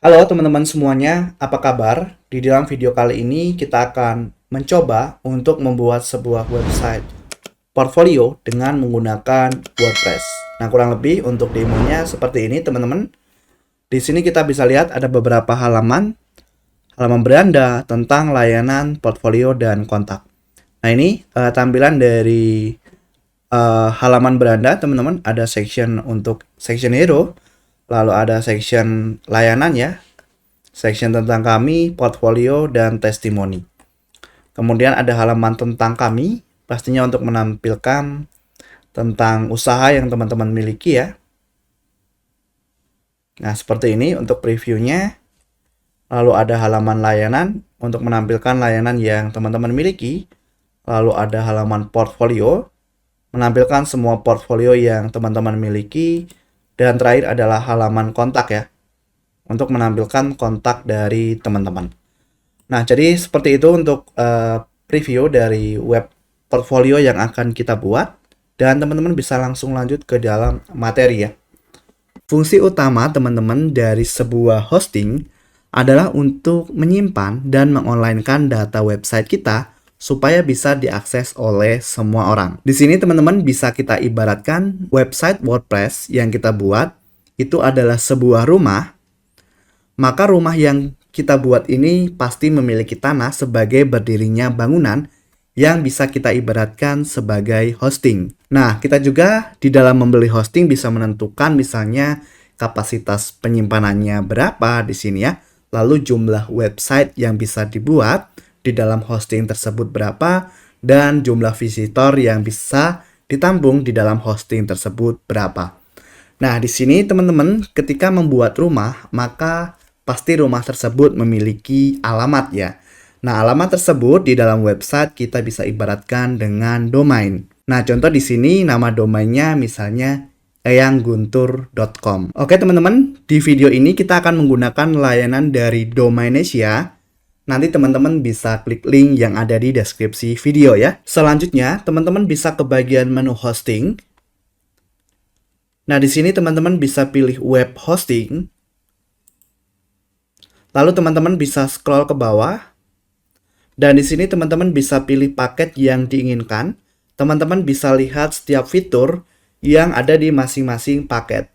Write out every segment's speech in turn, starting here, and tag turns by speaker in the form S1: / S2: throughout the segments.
S1: Halo teman-teman semuanya, apa kabar? Di dalam video kali ini kita akan mencoba untuk membuat sebuah website portfolio dengan menggunakan WordPress. Nah, kurang lebih untuk demonya seperti ini teman-teman. Di sini kita bisa lihat ada beberapa halaman beranda tentang layanan portfolio dan kontak. Nah, ini tampilan dari halaman beranda teman-teman. Ada section untuk section hero, lalu ada section layanan ya, section tentang kami, portfolio, dan testimoni. Kemudian ada halaman tentang kami, pastinya untuk menampilkan tentang usaha yang teman-teman miliki ya. Nah, seperti ini untuk previewnya. Lalu ada halaman layanan untuk menampilkan layanan yang teman-teman miliki. Lalu ada halaman portfolio, menampilkan semua portfolio yang teman-teman miliki. Dan terakhir adalah halaman kontak ya, untuk menampilkan kontak dari teman-teman. Nah, jadi seperti itu untuk preview dari web portfolio yang akan kita buat. Dan teman-teman bisa langsung lanjut ke dalam materi ya. Fungsi utama teman-teman dari sebuah hosting adalah untuk menyimpan dan mengonlinekan data website kita supaya bisa diakses oleh semua orang. Di sini teman-teman bisa kita ibaratkan website WordPress yang kita buat itu adalah sebuah rumah. Maka rumah yang kita buat ini pasti memiliki tanah sebagai berdirinya bangunan yang bisa kita ibaratkan sebagai hosting. Nah, kita juga di dalam membeli hosting bisa menentukan misalnya kapasitas penyimpanannya berapa di sini ya. Lalu jumlah website yang bisa dibuat di dalam hosting tersebut berapa dan jumlah visitor yang bisa ditampung di dalam hosting tersebut berapa. Nah, di sini teman-teman ketika membuat rumah, maka pasti rumah tersebut memiliki alamat ya. Nah, alamat tersebut di dalam website kita bisa ibaratkan dengan domain. Nah, contoh di sini nama domainnya misalnya eyangguntur.com. Oke teman-teman, di video ini kita akan menggunakan layanan dari Domainesia. Nanti teman-teman bisa klik link yang ada di deskripsi video ya. Selanjutnya, teman-teman bisa ke bagian menu hosting. Nah, di sini teman-teman bisa pilih web hosting. Lalu teman-teman bisa scroll ke bawah. Dan di sini teman-teman bisa pilih paket yang diinginkan. Teman-teman bisa lihat setiap fitur yang ada di masing-masing paket.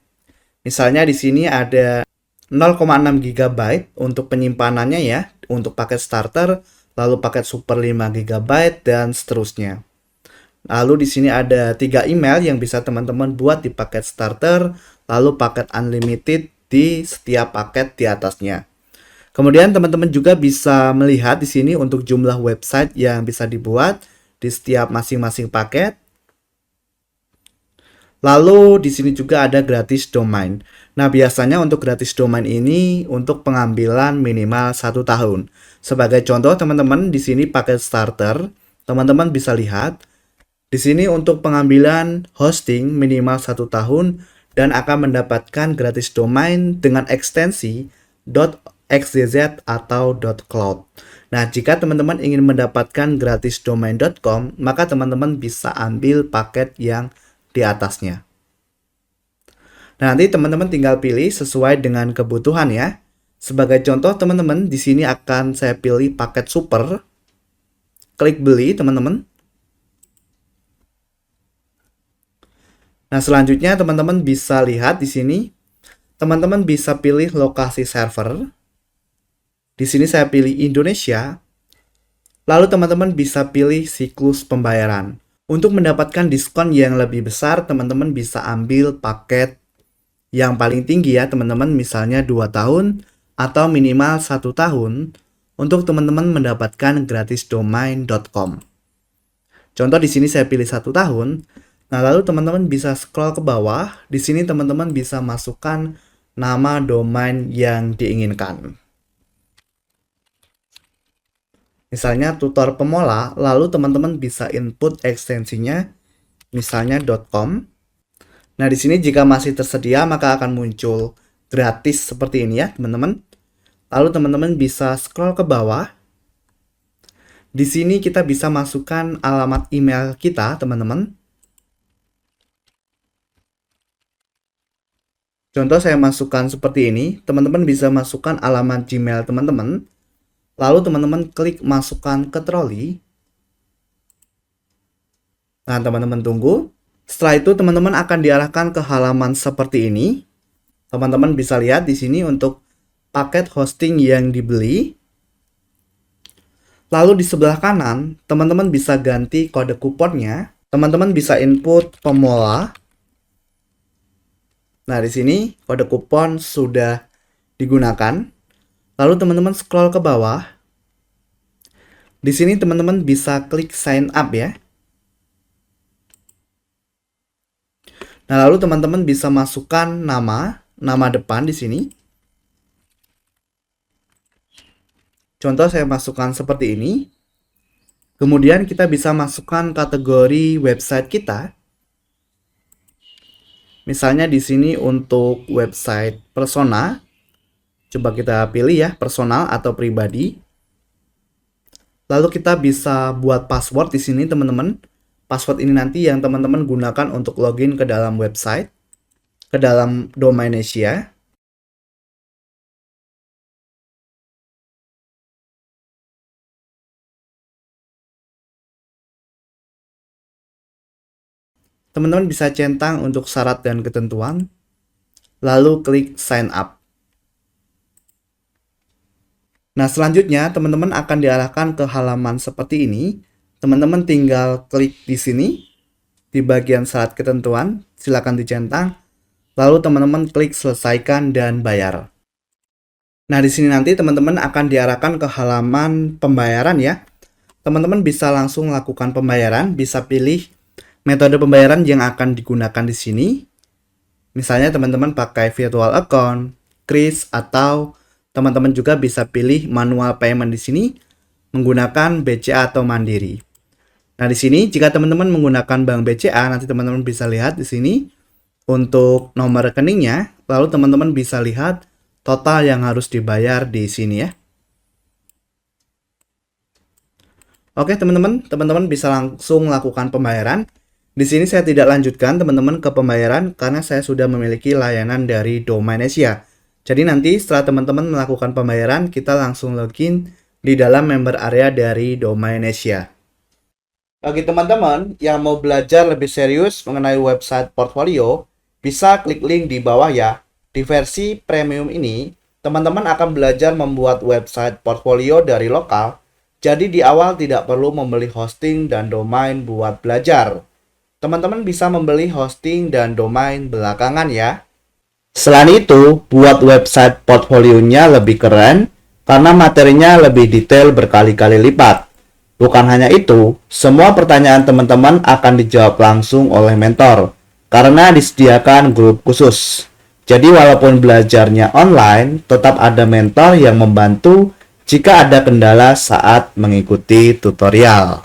S1: Misalnya di sini ada 0,6 GB untuk penyimpanannya ya, untuk paket starter, lalu paket super 5 GB dan seterusnya. Lalu di sini ada 3 email yang bisa teman-teman buat di paket starter, lalu paket unlimited di setiap paket di atasnya. Kemudian teman-teman juga bisa melihat di sini untuk jumlah website yang bisa dibuat di setiap masing-masing paket. Lalu di sini juga ada gratis domain. Nah, biasanya untuk gratis domain ini untuk pengambilan minimal 1 tahun. Sebagai contoh teman-teman di sini paket starter, teman-teman bisa lihat di sini untuk pengambilan hosting minimal 1 tahun dan akan mendapatkan gratis domain dengan ekstensi .xyz atau .cloud. Nah, jika teman-teman ingin mendapatkan gratis domain.com, maka teman-teman bisa ambil paket yang di atasnya. Nah, nanti teman-teman tinggal pilih sesuai dengan kebutuhan ya. Sebagai contoh teman-teman, di sini akan saya pilih paket super. Klik beli teman-teman. Nah, selanjutnya teman-teman bisa lihat di sini. Teman-teman bisa pilih lokasi server. Di sini saya pilih Indonesia. Lalu teman-teman bisa pilih siklus pembayaran. Untuk mendapatkan diskon yang lebih besar, teman-teman bisa ambil paket yang paling tinggi ya teman-teman, misalnya 2 tahun atau minimal 1 tahun untuk teman-teman mendapatkan gratis domain.com. Contoh di sini saya pilih 1 tahun. Nah, lalu teman-teman bisa scroll ke bawah. Di sini teman-teman bisa masukkan nama domain yang diinginkan. Misalnya tutor pemula, lalu teman-teman bisa input ekstensinya misalnya .com. Nah, di sini jika masih tersedia maka akan muncul gratis seperti ini ya, teman-teman. Lalu teman-teman bisa scroll ke bawah. Di sini kita bisa masukkan alamat email kita, teman-teman. Contoh saya masukkan seperti ini, teman-teman bisa masukkan alamat Gmail teman-teman, lalu teman-teman klik masukkan ke troli. Nah, teman-teman tunggu. Setelah itu teman-teman akan diarahkan ke halaman seperti ini. Teman-teman bisa lihat di sini untuk paket hosting yang dibeli. Lalu di sebelah kanan, teman-teman bisa ganti kode kuponnya. Teman-teman bisa input pemula. Nah, di sini kode kupon sudah digunakan. Lalu teman-teman scroll ke bawah. Di sini teman-teman bisa klik sign up ya. Nah, lalu teman-teman bisa masukkan nama depan di sini. Contoh saya masukkan seperti ini. Kemudian kita bisa masukkan kategori website kita. Misalnya di sini untuk website persona. Coba kita pilih ya, personal atau pribadi. Lalu kita bisa buat password di sini, teman-teman. Password ini nanti yang teman-teman gunakan untuk login ke dalam website, ke dalam domain Asia. Teman-teman bisa centang untuk syarat dan ketentuan, lalu klik sign up. Nah, selanjutnya teman-teman akan diarahkan ke halaman seperti ini. Teman-teman tinggal klik di sini, di bagian syarat ketentuan, silakan dicentang, lalu teman-teman klik selesaikan dan bayar. Nah, di sini nanti teman-teman akan diarahkan ke halaman pembayaran ya. Teman-teman bisa langsung lakukan pembayaran, bisa pilih metode pembayaran yang akan digunakan di sini. Misalnya teman-teman pakai virtual account, kris, atau teman-teman juga bisa pilih manual payment di sini menggunakan BCA atau Mandiri. Nah, di sini jika teman-teman menggunakan bank BCA, nanti teman-teman bisa lihat di sini untuk nomor rekeningnya, lalu teman-teman bisa lihat total yang harus dibayar di sini ya. Oke, teman-teman bisa langsung lakukan pembayaran. Di sini saya tidak lanjutkan teman-teman ke pembayaran karena saya sudah memiliki layanan dari Domain Asia. Jadi nanti setelah teman-teman melakukan pembayaran, kita langsung login di dalam member area dari Domain Asia. Bagi teman-teman yang mau belajar lebih serius mengenai website portfolio, bisa klik link di bawah ya. Di versi premium ini, teman-teman akan belajar membuat website portfolio dari lokal. Jadi di awal tidak perlu membeli hosting dan domain buat belajar. Teman-teman bisa membeli hosting dan domain belakangan ya. Selain itu, buat website portfolionya lebih keren karena materinya lebih detail berkali-kali lipat. Bukan hanya itu, semua pertanyaan teman-teman akan dijawab langsung oleh mentor karena disediakan grup khusus. Jadi walaupun belajarnya online, tetap ada mentor yang membantu jika ada kendala saat mengikuti tutorial.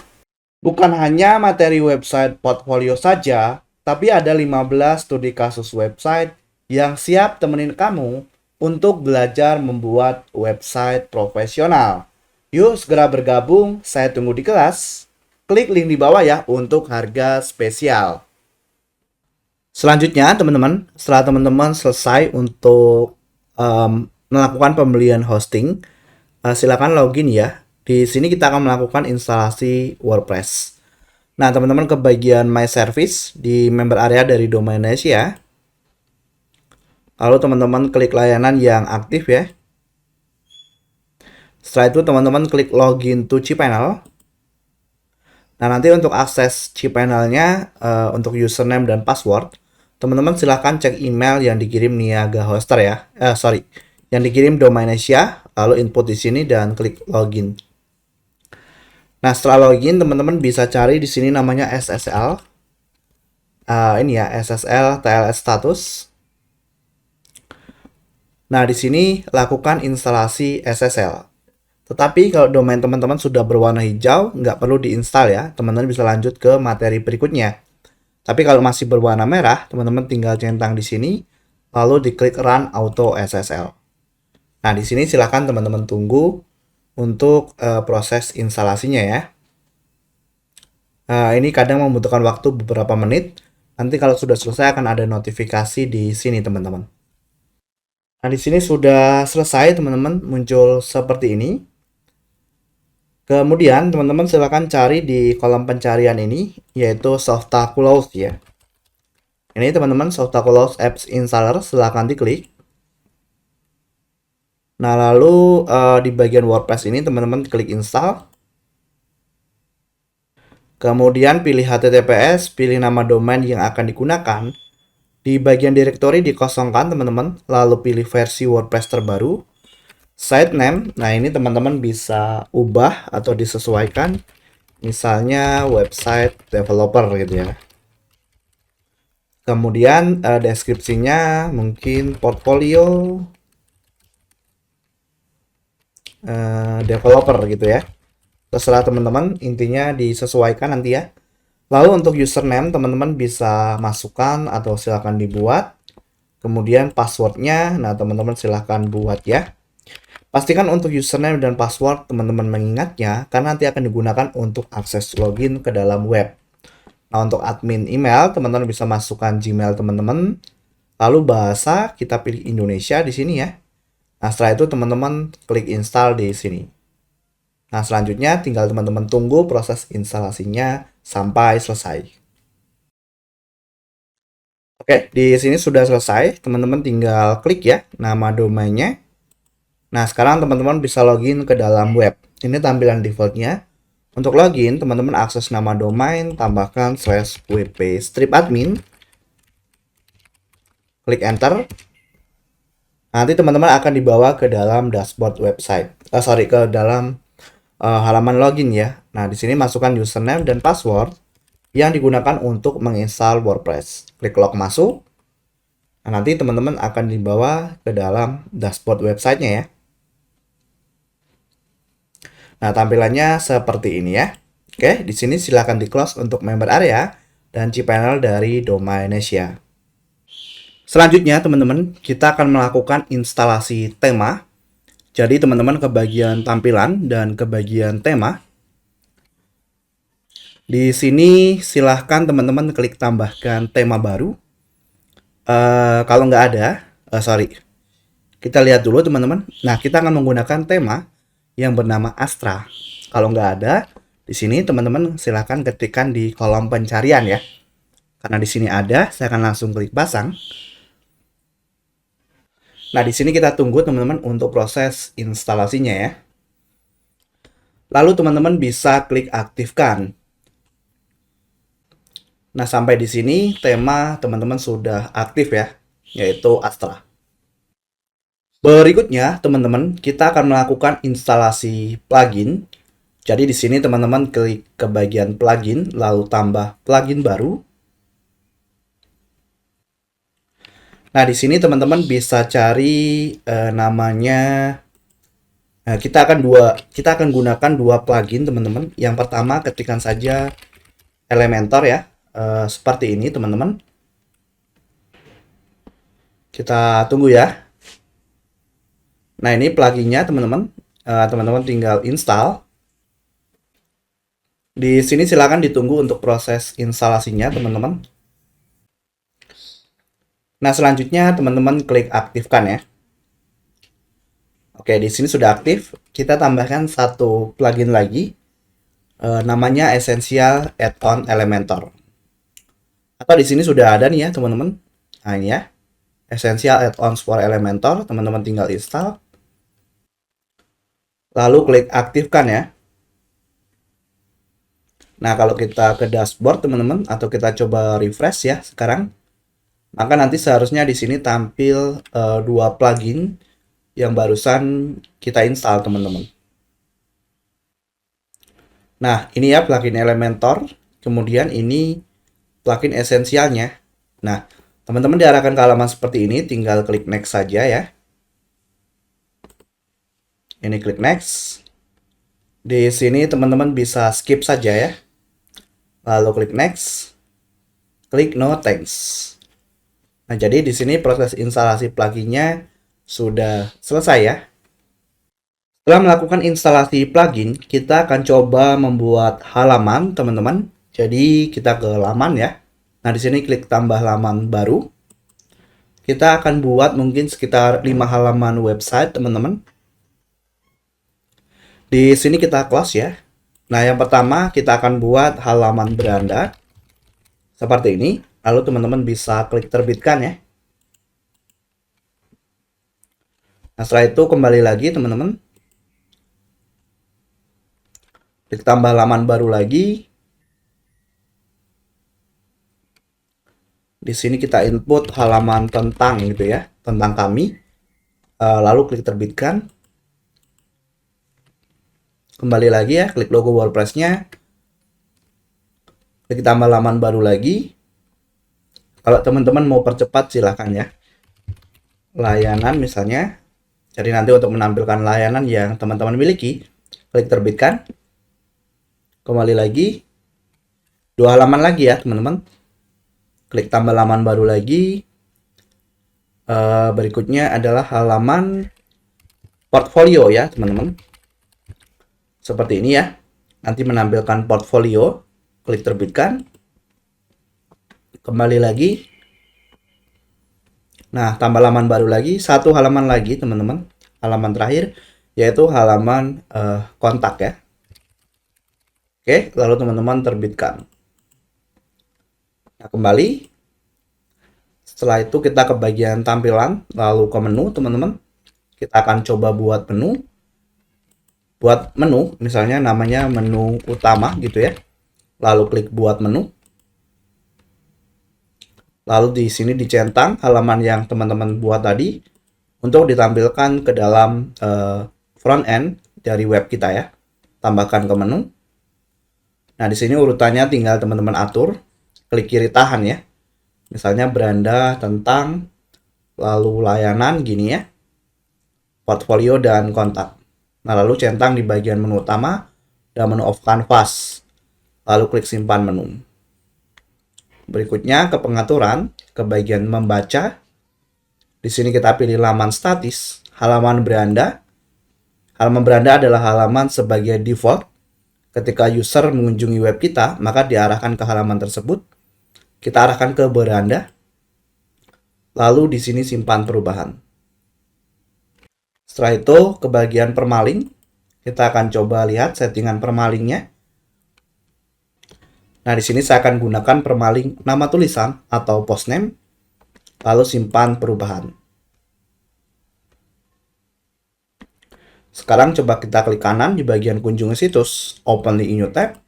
S1: Bukan hanya materi website portfolio saja, tapi ada 15 studi kasus website yang siap temenin kamu untuk belajar membuat website profesional. Yuk segera bergabung, saya tunggu di kelas. Klik link di bawah ya untuk harga spesial. Selanjutnya teman-teman, setelah teman-teman selesai untuk melakukan pembelian hosting, silakan login ya. Di sini kita akan melakukan instalasi WordPress. Nah, teman-teman ke bagian My Service di member area dari Domain Asia. Lalu teman-teman klik layanan yang aktif ya. Setelah itu teman-teman klik login to cPanel. Nah, nanti untuk akses cPanel-nya untuk username dan password, teman-teman silahkan cek email yang dikirim Niaga Hoster ya. Yang dikirim Domain Asia, lalu input di sini dan klik login. Nah, setelah login, teman-teman bisa cari di sini namanya SSL. Ini ya, SSL TLS status. Nah, di sini lakukan instalasi SSL. Tetapi kalau domain teman-teman sudah berwarna hijau, nggak perlu diinstal ya. Teman-teman bisa lanjut ke materi berikutnya. Tapi kalau masih berwarna merah, teman-teman tinggal centang di sini, lalu diklik Run Auto SSL. Nah, di sini silakan teman-teman tunggu untuk proses instalasinya ya. Ini kadang membutuhkan waktu beberapa menit. Nanti kalau sudah selesai akan ada notifikasi di sini teman-teman. Nah, di sini sudah selesai teman-teman, muncul seperti ini. Kemudian teman-teman silakan cari di kolom pencarian ini, yaitu Softaculous ya. Ini teman-teman Softaculous Apps Installer, silakan diklik. Nah, lalu di bagian WordPress ini teman-teman klik install. Kemudian pilih HTTPS, pilih nama domain yang akan digunakan. Di bagian directory dikosongkan teman-teman, lalu pilih versi WordPress terbaru. Site name, nah ini teman-teman bisa ubah atau disesuaikan. Misalnya website developer gitu ya. Kemudian deskripsinya mungkin portfolio developer gitu ya. Terserah teman-teman, intinya disesuaikan nanti ya. Lalu untuk username teman-teman bisa masukkan atau silahkan dibuat. Kemudian passwordnya, nah teman-teman silahkan buat ya. Pastikan untuk username dan password teman-teman mengingatnya karena nanti akan digunakan untuk akses login ke dalam web. Nah, untuk admin email teman-teman bisa masukkan Gmail teman-teman. Lalu bahasa kita pilih Indonesia di sini ya. Nah, setelah itu teman-teman klik install di sini. Nah, selanjutnya tinggal teman-teman tunggu proses instalasinya sampai selesai. Oke, di sini sudah selesai. Teman-teman tinggal klik ya nama domainnya. Nah, sekarang teman-teman bisa login ke dalam web. Ini tampilan defaultnya. Untuk login, teman-teman akses nama domain, tambahkan /wp strip admin. Klik enter. Nanti teman-teman akan dibawa ke dalam dashboard website. Ke dalam halaman login ya. Nah, di sini masukkan username dan password yang digunakan untuk menginstal WordPress. Klik log masuk. Nah, nanti teman-teman akan dibawa ke dalam dashboard websitenya ya. Nah, tampilannya seperti ini ya. Oke, di sini silakan di-close untuk member area dan cPanel dari Domainsia. Selanjutnya, teman-teman, kita akan melakukan instalasi tema. Jadi, teman-teman ke bagian tampilan dan ke bagian tema. Di sini silahkan teman-teman klik tambahkan tema baru. Kalau nggak ada, kita lihat dulu teman-teman. Nah, kita akan menggunakan tema yang bernama Astra. Kalau nggak ada, di sini teman-teman silahkan ketikkan di kolom pencarian ya. Karena di sini ada, saya akan langsung klik pasang. Nah, di sini kita tunggu teman-teman untuk proses instalasinya ya. Lalu teman-teman bisa klik aktifkan. Nah, sampai di sini tema teman-teman sudah aktif ya, yaitu Astra. Berikutnya, teman-teman, kita akan melakukan instalasi plugin. Jadi di sini teman-teman klik ke bagian plugin, lalu tambah plugin baru. Nah, di sini teman-teman bisa cari namanya. Nah, kita akan gunakan dua plugin, teman-teman. Yang pertama, ketikkan saja Elementor ya, seperti ini, teman-teman. Kita tunggu ya. Nah, ini pluginnya teman-teman. Teman-teman tinggal install. Di sini silakan ditunggu untuk proses instalasinya, teman-teman. Nah, selanjutnya teman-teman klik aktifkan ya. Oke, di sini sudah aktif. Kita tambahkan satu plugin lagi. Namanya Essential Add-on Elementor. Atau di sini sudah ada nih ya, teman-teman. Nah, ini ya. Essential Add-ons for Elementor. Teman-teman tinggal install. Lalu klik aktifkan ya. Nah, kalau kita ke dashboard teman-teman atau kita coba refresh ya sekarang, maka nanti seharusnya di sini tampil dua plugin yang barusan kita install teman-teman. Nah, ini ya plugin Elementor, kemudian ini plugin esensialnya. Nah, teman-teman diarahkan ke halaman seperti ini, tinggal klik next saja ya. Ini klik next. Di sini teman-teman bisa skip saja ya. Lalu klik next. Klik no thanks. Nah, jadi di sini proses instalasi pluginnya sudah selesai ya. Setelah melakukan instalasi plugin, kita akan coba membuat halaman, teman-teman. Jadi kita ke laman ya. Nah, di sini klik tambah laman baru. Kita akan buat mungkin sekitar 5 halaman website, teman-teman. Di sini kita close ya. Nah, yang pertama kita akan buat halaman beranda seperti ini. Lalu teman-teman bisa klik terbitkan ya. Nah, setelah itu kembali lagi teman-teman. Klik tambah halaman baru lagi. Di sini kita input halaman tentang gitu ya, tentang kami. Lalu klik terbitkan. Kembali lagi ya, klik logo WordPress-nya. Klik tambah halaman baru lagi. Kalau teman-teman mau percepat silahkan ya. Layanan misalnya. Jadi nanti untuk menampilkan layanan yang teman-teman miliki, klik terbitkan. Kembali lagi. 2 halaman lagi ya teman-teman. Klik tambah halaman baru lagi. Berikutnya adalah halaman portfolio ya teman-teman. Seperti ini ya. Nanti menampilkan portfolio. Klik terbitkan. Kembali lagi. Nah, tambah halaman baru lagi. 1 halaman lagi teman-teman. Halaman terakhir. Yaitu halaman kontak ya. Oke, lalu teman-teman terbitkan. Nah, kembali. Setelah itu kita ke bagian tampilan. Lalu ke menu teman-teman. Kita akan coba buat menu. Buat menu, misalnya namanya menu utama gitu ya. Lalu klik buat menu. Lalu di sini dicentang halaman yang teman-teman buat tadi untuk ditampilkan ke dalam front end dari web kita ya. Tambahkan ke menu. Nah, di sini urutannya tinggal teman-teman atur. Klik kiri tahan ya. Misalnya beranda tentang, lalu layanan gini ya. Portfolio dan kontak. Nah, lalu centang di bagian menu utama dan menu of canvas. Lalu klik simpan menu. Berikutnya ke pengaturan, ke bagian membaca. Di sini kita pilih halaman statis, halaman beranda. Halaman beranda adalah halaman sebagai default. Ketika user mengunjungi web kita, maka diarahkan ke halaman tersebut. Kita arahkan ke beranda. Lalu di sini simpan perubahan. Setelah itu ke bagian permalink, kita akan coba lihat settingan permalingnya. Nah, di sini saya akan gunakan permalink nama tulisan atau postname, lalu simpan perubahan. Sekarang coba kita klik kanan di bagian kunjungi situs, open the new tab.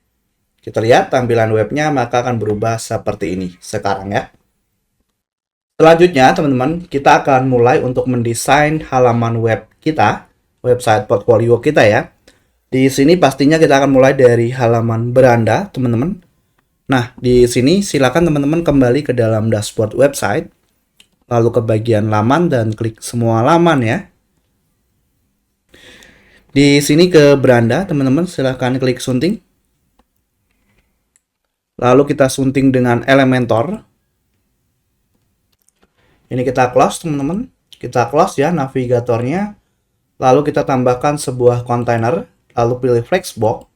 S1: Kita lihat tampilan webnya maka akan berubah seperti ini sekarang ya. Selanjutnya teman-teman, kita akan mulai untuk mendesain halaman web kita, website portfolio kita ya. Di sini pastinya kita akan mulai dari halaman beranda, teman-teman. Nah, di sini silakan teman-teman kembali ke dalam dashboard website, lalu ke bagian laman dan klik semua laman ya. Di sini ke beranda, teman-teman silakan klik sunting. Lalu kita sunting dengan Elementor. Ini kita close teman-teman. Kita close ya navigatornya. Lalu kita tambahkan sebuah kontainer. Lalu pilih Flexbox.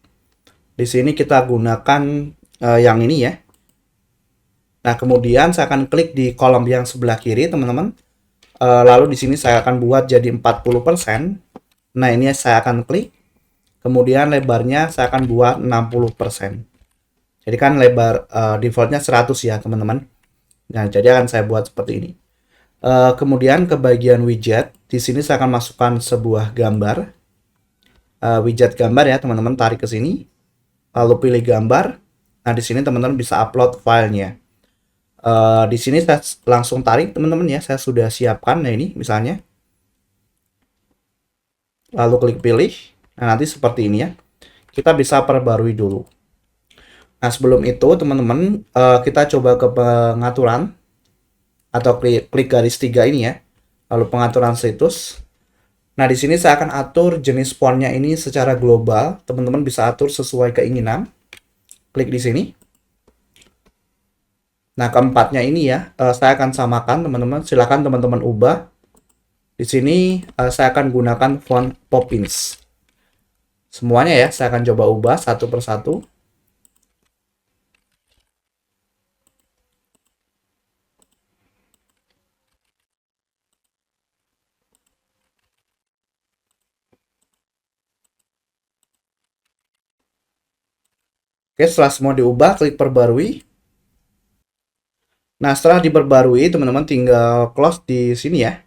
S1: Di sini kita gunakan yang ini ya. Nah, kemudian saya akan klik di kolom yang sebelah kiri teman-teman. Lalu di sini saya akan buat jadi 40%. Nah, ini saya akan klik. Kemudian lebarnya saya akan buat 60%. Jadi kan lebar defaultnya 100 ya teman-teman. Nah, jadi akan saya buat seperti ini. Kemudian ke bagian widget, di sini saya akan masukkan sebuah gambar, widget gambar ya teman-teman, tarik ke sini, lalu pilih gambar. Nah, di sini teman-teman bisa upload filenya. Di sini saya langsung tarik teman-teman ya, saya sudah siapkan. Nah, ini misalnya, lalu klik pilih. Nah, nanti seperti ini ya, kita bisa perbarui dulu. Nah, sebelum itu teman-teman, kita coba ke pengaturan. Atau klik garis 3 ini ya. Lalu pengaturan situs. Nah, di sini saya akan atur jenis fontnya ini secara global. Teman-teman bisa atur sesuai keinginan. Klik di sini. Nah, keempatnya ini ya, saya akan samakan teman-teman. Silakan teman-teman ubah. Di sini saya akan gunakan font Poppins. Semuanya ya, saya akan coba ubah satu persatu. Oke, setelah semua diubah, klik perbarui. Nah, setelah diperbarui, teman-teman tinggal close di sini ya.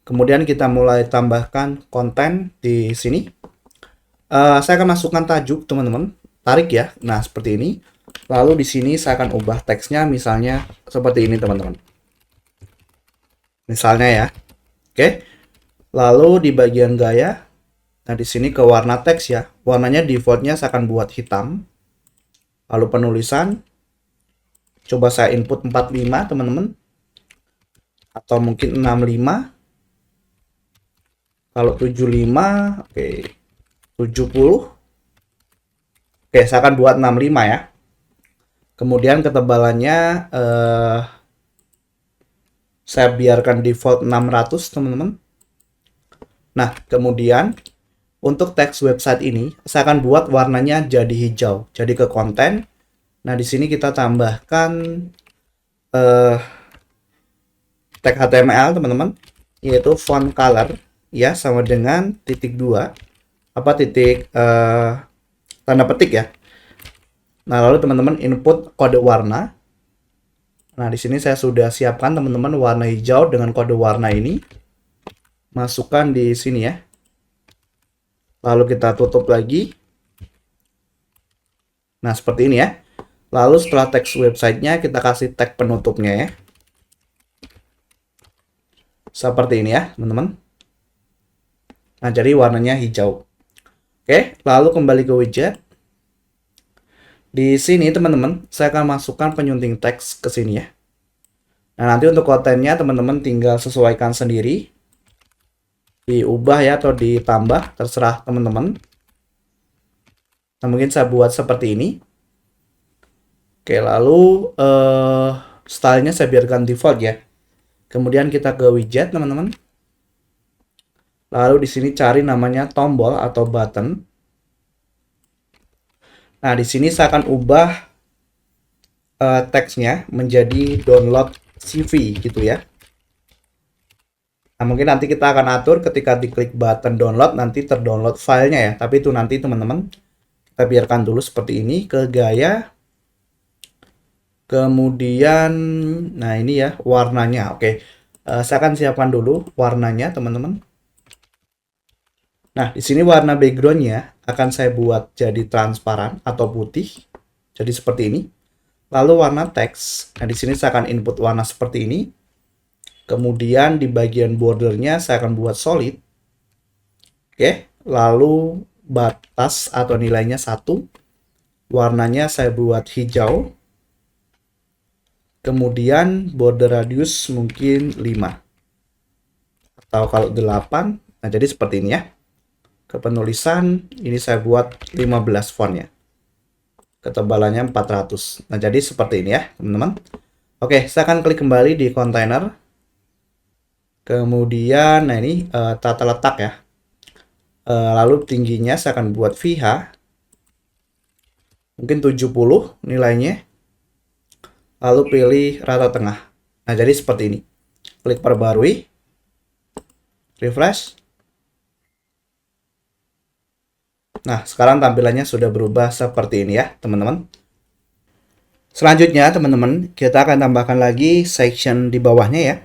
S1: Kemudian kita mulai tambahkan konten di sini. Saya akan masukkan tajuk, teman-teman. Tarik ya. Nah, seperti ini. Lalu di sini saya akan ubah teksnya misalnya seperti ini, teman-teman. Misalnya ya. Oke. Lalu di bagian gaya, nah di sini ke warna teks ya. Warnanya defaultnya saya akan buat hitam. Lalu penulisan, coba saya input 45, teman-teman. Atau mungkin 65. Kalau 75, oke. 70. Oke, saya akan buat 65 ya. Kemudian ketebalannya saya biarkan default 600, teman-teman. Nah, kemudian untuk teks website ini saya akan buat warnanya jadi hijau. Jadi ke konten. Nah, di sini kita tambahkan tag HTML, teman-teman, yaitu font color ya, sama dengan titik tanda petik ya. Nah, lalu teman-teman input kode warna. Nah, di sini saya sudah siapkan, teman-teman, warna hijau dengan kode warna ini. Masukkan di sini ya. Lalu kita tutup lagi. Nah, seperti ini ya. Lalu setelah teks websitenya, kita kasih tag penutupnya ya. Seperti ini ya, teman-teman. Nah, jadi warnanya hijau. Oke, lalu kembali ke widget. Di sini, teman-teman, saya akan masukkan penyunting teks ke sini ya. Nah, nanti untuk kontennya, teman-teman tinggal sesuaikan sendiri. Diubah ya atau ditambah, terserah teman-teman. Nah, mungkin saya buat seperti ini. Oke, lalu stylenya saya biarkan default ya. Kemudian kita ke widget, teman-teman. Lalu di sini cari namanya tombol atau button. Nah, di sini saya akan ubah teksnya menjadi download CV gitu ya. Nah, mungkin nanti kita akan atur ketika diklik button download nanti terdownload filenya ya. Tapi itu nanti teman-teman kita biarkan dulu seperti ini ke gaya. Kemudian, nah ini ya warnanya. Oke, saya akan siapkan dulu warnanya, teman-teman. Nah, di sini warna backgroundnya akan saya buat jadi transparan atau putih. Jadi seperti ini. Lalu warna teks. Nah, di sini saya akan input warna seperti ini. Kemudian di bagian bordernya saya akan buat solid. Oke, lalu batas atau nilainya 1. Warnanya saya buat hijau. Kemudian border radius mungkin 5 atau kalau 8. Nah, jadi seperti ini ya. Ke penulisan ini saya buat 15 fontnya. Ketebalannya 400. Nah, jadi seperti ini ya, teman-teman. Oke, saya akan klik kembali di kontainer. Kemudian, nah ini tata letak ya. Lalu tingginya saya akan buat VH. Mungkin 70 nilainya. Lalu pilih rata tengah. Nah, jadi seperti ini. Klik perbarui. Refresh. Nah, sekarang tampilannya sudah berubah seperti ini ya, teman-teman. Selanjutnya, teman-teman, kita akan tambahkan lagi section di bawahnya ya.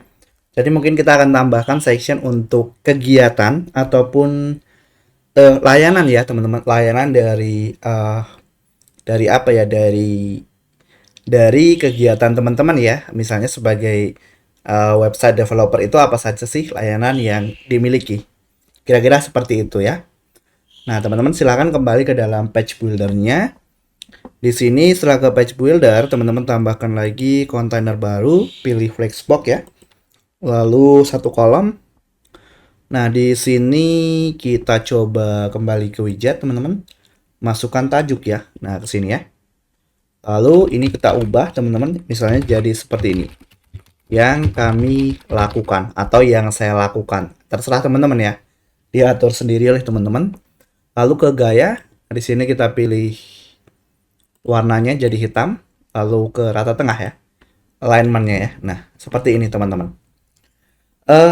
S1: Jadi mungkin kita akan tambahkan section untuk kegiatan ataupun layanan ya, teman-teman. Layanan dari apa ya? Dari kegiatan teman-teman ya. Misalnya sebagai website developer itu apa saja sih layanan yang dimiliki? Kira-kira seperti itu ya. Nah, teman-teman silahkan kembali ke dalam page buildernya. Di sini setelah ke page builder, teman-teman tambahkan lagi kontainer baru, pilih flexbox ya. Lalu satu kolom. Nah, di sini kita coba kembali ke widget, teman-teman. Masukkan tajuk ya. Nah, ke sini ya. Lalu ini kita ubah, teman-teman. Misalnya jadi seperti ini. Yang kami lakukan atau yang saya lakukan. Terserah teman-teman ya. Diatur sendiri oleh teman-teman. Lalu ke gaya, di sini kita pilih warnanya jadi hitam, lalu ke rata tengah ya, alignmentnya ya. Nah, seperti ini teman-teman.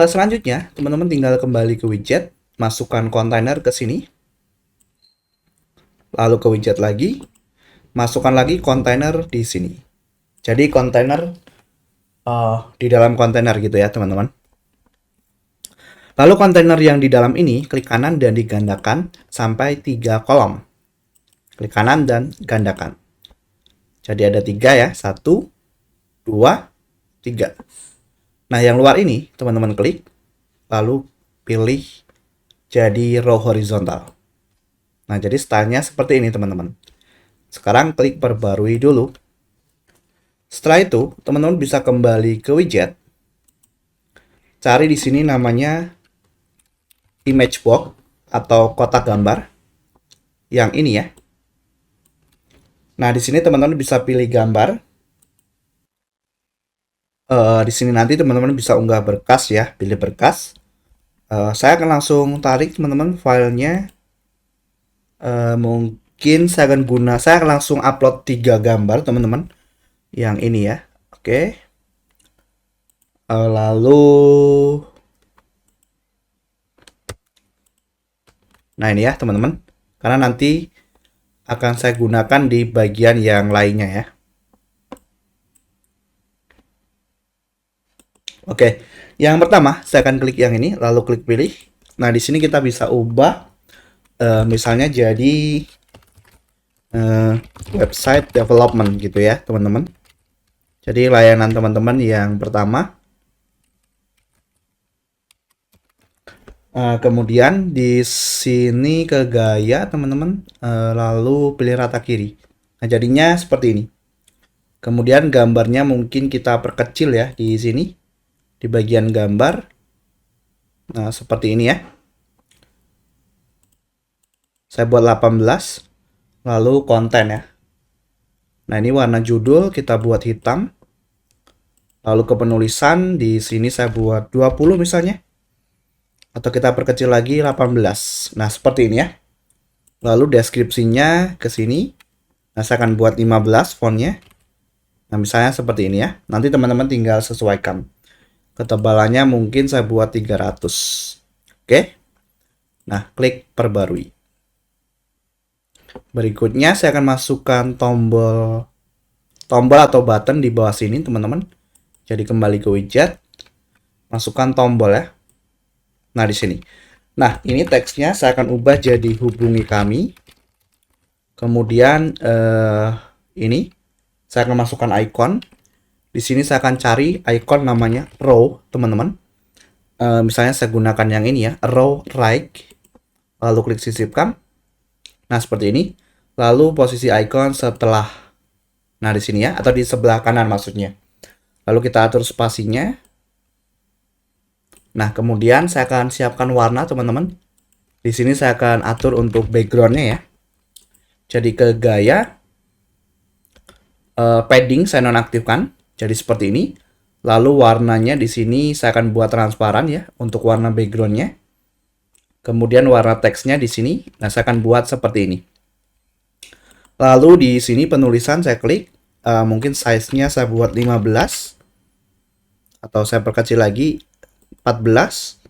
S1: Selanjutnya, teman-teman tinggal kembali ke widget, masukkan kontainer ke sini. lalu ke widget lagi, masukkan lagi kontainer di sini. Jadi kontainer di dalam kontainer gitu ya teman-teman. Lalu kontainer yang di dalam ini klik kanan dan digandakan sampai 3 kolom. Klik kanan dan gandakan. Jadi ada 3 ya, 1, 2, 3. Nah yang luar ini teman-teman klik, lalu pilih jadi row horizontal. Nah jadi stylenya seperti ini teman-teman. Sekarang klik perbarui dulu. Setelah itu, teman-teman bisa kembali ke widget. Cari di sini namanya image box atau kotak gambar. Yang ini ya. Nah, di sini teman-teman bisa pilih gambar. Di sini nanti teman-teman bisa unggah berkas ya, pilih berkas. Saya akan langsung tarik teman-teman filenya. Mungkin saya akan langsung upload 3 gambar teman-teman. Yang ini ya, oke. Lalu, nah ini ya teman-teman, karena nanti akan saya gunakan di bagian yang lainnya ya. Oke, yang pertama saya akan klik yang ini, lalu klik pilih. Nah di sini kita bisa ubah, misalnya jadi website development gitu ya teman-teman. Jadi layanan teman-teman yang pertama. Kemudian di sini ke gaya teman-teman, lalu pilih rata kiri. Nah jadinya seperti ini. Kemudian gambarnya mungkin kita perkecil ya di sini, di bagian gambar. Nah seperti ini ya. Saya buat 18, lalu konten ya. Nah ini warna judul kita buat hitam. Lalu ke penulisan di sini saya buat 20 misalnya. Atau kita perkecil lagi 18. Nah, seperti ini ya. Lalu deskripsinya ke sini. Nah, saya akan buat 15 fontnya. Nah, misalnya seperti ini ya. Nanti teman-teman tinggal sesuaikan. Ketebalannya mungkin saya buat 300. Oke. Nah, klik perbarui. Berikutnya saya akan masukkan tombol atau button di bawah sini, teman-teman. Jadi kembali ke widget. Masukkan tombol ya. Nah, di sini. Nah, ini teksnya saya akan ubah jadi hubungi kami. Kemudian ini saya akan masukkan icon. Di sini saya akan cari icon namanya row, teman-teman. Misalnya saya gunakan yang ini ya, row right. Lalu klik sisipkan. Nah, seperti ini. Lalu posisi icon setelah, nah di sini ya, atau di sebelah kanan maksudnya. Lalu kita atur spasinya. Nah, kemudian saya akan siapkan warna, teman-teman. Di sini saya akan atur untuk backgroundnya ya. Jadi ke gaya, padding saya nonaktifkan. Jadi seperti ini. Lalu warnanya di sini saya akan buat transparan ya untuk warna backgroundnya. Kemudian warna teksnya di sini, nah saya akan buat seperti ini. Lalu di sini penulisan saya klik, mungkin size-nya saya buat 15 atau saya perkecil lagi 14,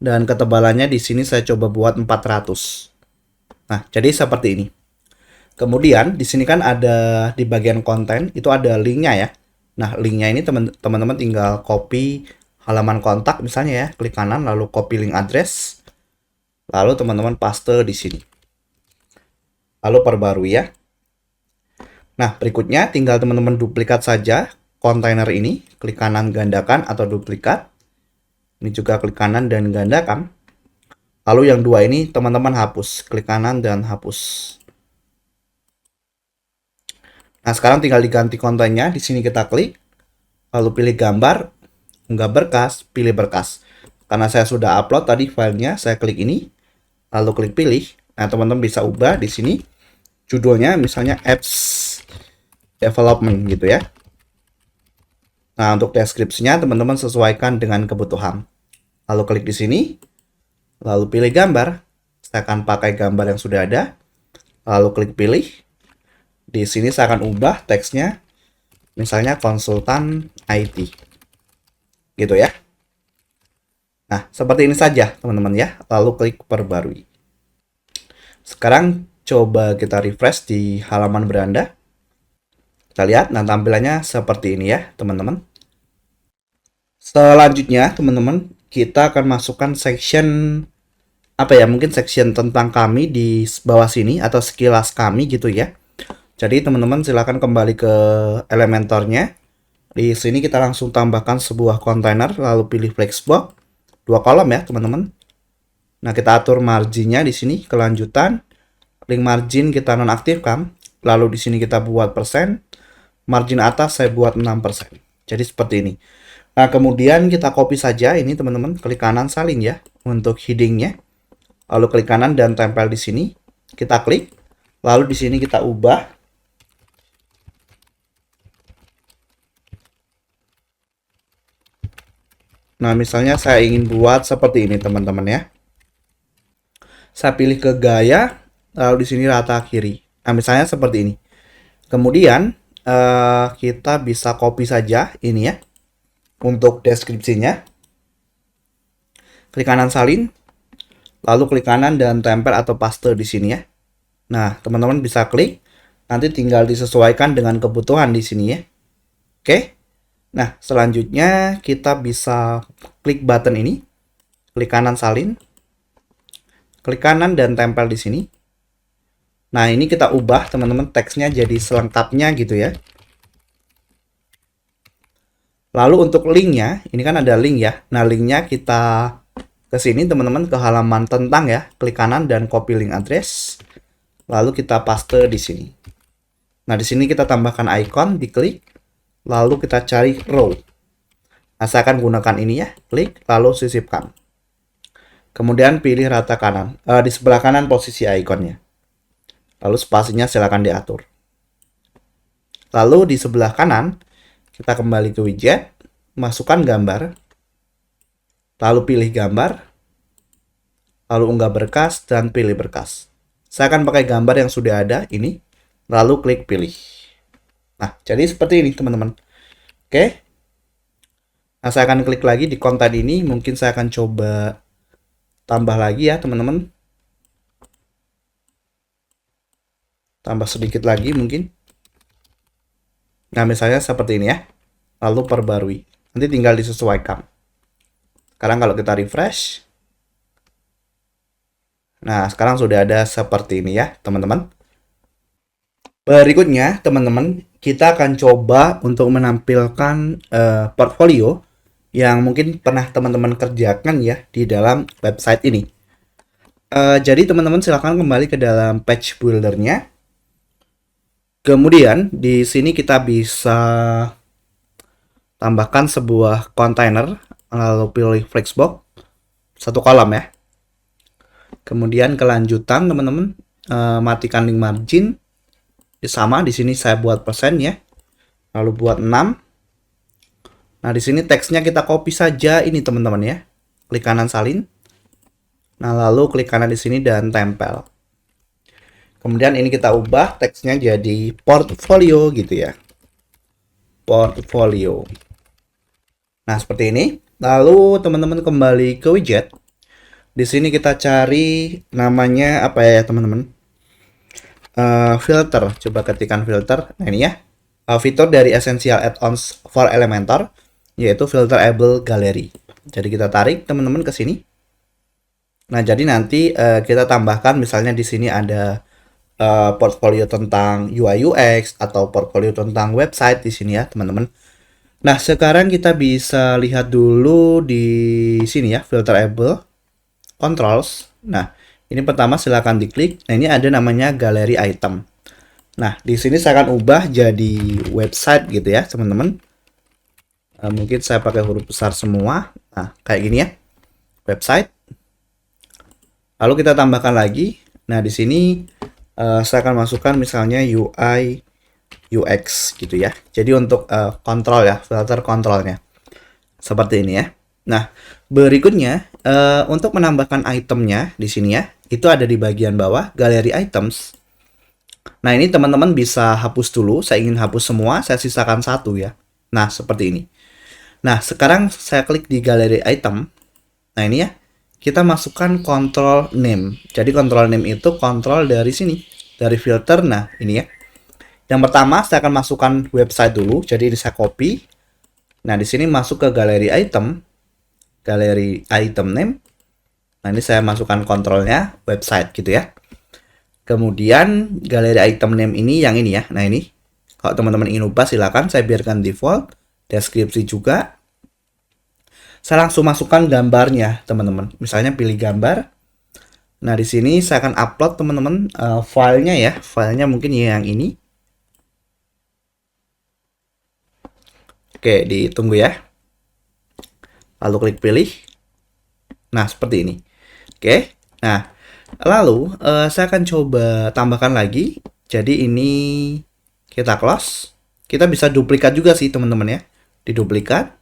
S1: dan ketebalannya di sini saya coba buat 400. Nah, jadi seperti ini. Kemudian di sini kan ada di bagian konten itu ada linknya ya. Nah, linknya ini teman-teman tinggal copy halaman kontak misalnya ya, klik kanan lalu copy link address. Lalu teman-teman paste di sini. Lalu perbarui ya. Nah, berikutnya tinggal teman-teman duplikat saja kontainer ini, klik kanan gandakan atau duplikat. Ini juga klik kanan dan gandakan. Lalu yang dua ini teman-teman hapus, klik kanan dan hapus. Nah, sekarang tinggal diganti kontennya. Di sini kita klik, lalu pilih gambar, unggah berkas, pilih berkas. Karena saya sudah upload tadi filenya, saya klik ini, lalu klik pilih. Nah, teman-teman bisa ubah di sini judulnya misalnya apps development gitu ya. Nah, untuk deskripsinya teman-teman sesuaikan dengan kebutuhan. Lalu klik di sini, lalu pilih gambar. Saya akan pakai gambar yang sudah ada. Lalu klik pilih. Di sini saya akan ubah teksnya, misalnya konsultan IT. Gitu ya. Nah, seperti ini saja teman-teman ya. Lalu klik perbarui. Sekarang Coba kita refresh di halaman beranda. Kita lihat, nah tampilannya seperti ini ya, teman-teman. Selanjutnya, teman-teman, kita akan masukkan section apa ya, mungkin section tentang kami di bawah sini atau sekilas kami gitu ya. Jadi teman-teman silakan kembali ke Elementornya. Di sini kita langsung tambahkan sebuah kontainer, lalu pilih Flexbox, 2 kolom ya teman-teman. Nah kita atur marginnya di sini kelanjutan, link margin kita nonaktifkan, lalu di sini kita buat persen, margin atas saya buat 6%. Jadi seperti ini. Nah kemudian kita copy saja ini teman-teman, klik kanan salin ya untuk headingnya, lalu klik kanan dan tempel di sini. Kita klik, lalu di sini kita ubah. Nah, misalnya saya ingin buat seperti ini, teman-teman ya. Saya pilih ke gaya, lalu di sini rata kiri. Nah, misalnya seperti ini. Kemudian, kita bisa copy saja ini ya. Untuk deskripsinya. Klik kanan salin, lalu klik kanan dan tempel atau paste di sini ya. Nah, teman-teman bisa klik. Nanti tinggal disesuaikan dengan kebutuhan di sini ya. Oke. Nah, selanjutnya kita bisa klik button ini, klik kanan salin, klik kanan dan tempel di sini. Nah, ini kita ubah teman-teman teksnya jadi selengkapnya gitu ya. Lalu untuk linknya, ini kan ada link ya. Nah, linknya kita ke sini teman-teman ke halaman tentang ya, klik kanan dan copy link address. Lalu kita paste di sini. Nah, di sini kita tambahkan icon, diklik. Lalu kita cari row. Nah, saya akan gunakan ini ya. Klik, lalu sisipkan. Kemudian pilih rata kanan. Di sebelah kanan posisi ikonnya. Lalu spasinya silakan diatur. Lalu di sebelah kanan, kita kembali ke widget. Masukkan gambar. Lalu pilih gambar. Lalu unggah berkas dan pilih berkas. Saya akan pakai gambar yang sudah ada ini. Lalu klik pilih. Nah, jadi seperti ini teman-teman. Oke. Nah, saya akan klik lagi di konten ini. Mungkin saya akan coba tambah lagi ya teman-teman. Tambah sedikit lagi mungkin. Nah, misalnya seperti ini ya. Lalu perbarui. Nanti tinggal disesuaikan. Sekarang kalau kita refresh. Nah, sekarang sudah ada seperti ini ya teman-teman. Berikutnya, teman-teman, kita akan coba untuk menampilkan portfolio yang mungkin pernah teman-teman kerjakan ya di dalam website ini. Jadi, teman-teman silahkan kembali ke dalam page builder-nya. Kemudian, di sini kita bisa tambahkan sebuah kontainer, lalu pilih Flexbox, 1 kolom ya. Kemudian kelanjutan, teman-teman, matikan link margin. Sama di sini saya buat persen ya, lalu buat 6. Nah di sini teksnya kita copy saja ini teman-teman ya, klik kanan salin. Nah lalu klik kanan di sini dan tempel. Kemudian ini kita ubah teksnya jadi portfolio gitu ya, portfolio. Nah seperti ini. Lalu teman-teman kembali ke widget. Di sini kita cari namanya apa ya teman-teman? Filter, coba ketikkan filter. Nah ini ya, fitur dari Essential Add-ons for Elementor, yaitu Filterable Gallery. Jadi kita tarik teman-teman ke sini. Nah jadi nanti kita tambahkan misalnya di sini ada portfolio tentang UI UX atau portfolio tentang website di sini ya teman-teman. Nah sekarang kita bisa lihat dulu di sini ya, Filterable Controls. Nah ini pertama silakan diklik. Nah, ini ada namanya galeri item. Nah, di sini saya akan ubah jadi website gitu ya, teman-teman. Mungkin saya pakai huruf besar semua. Nah, kayak gini ya. Website. Lalu kita tambahkan lagi. Nah, di sini saya akan masukkan misalnya UI UX gitu ya. Jadi untuk kontrol ya, filter kontrolnya. Seperti ini ya. Nah, berikutnya untuk menambahkan itemnya di sini ya, itu ada di bagian bawah galeri items. Nah, ini teman-teman bisa hapus dulu. Saya ingin hapus semua, saya sisakan 1 ya. Nah, seperti ini. Nah, sekarang saya klik di galeri item. Nah, ini ya. Kita masukkan control name. Jadi control name itu kontrol dari sini. dari filter. Nah, ini ya. Yang pertama saya akan masukkan website dulu. Jadi ini saya copy. Nah, di sini masuk ke galeri item name. Nah, ini saya masukkan kontrolnya website gitu ya. Kemudian galeri item name ini yang ini ya. Nah, ini. Kalau teman-teman ingin ubah silakan saya biarkan default. Deskripsi juga. Saya langsung masukkan gambarnya, teman-teman. Misalnya pilih gambar. Nah, di sini saya akan upload teman-teman filenya ya. Filenya mungkin yang ini. Oke, ditunggu ya. Lalu klik pilih. Nah, seperti ini. Oke. Nah, lalu saya akan coba tambahkan lagi. Jadi ini kita close. Kita bisa duplikat juga sih, teman-teman ya. Diduplikat.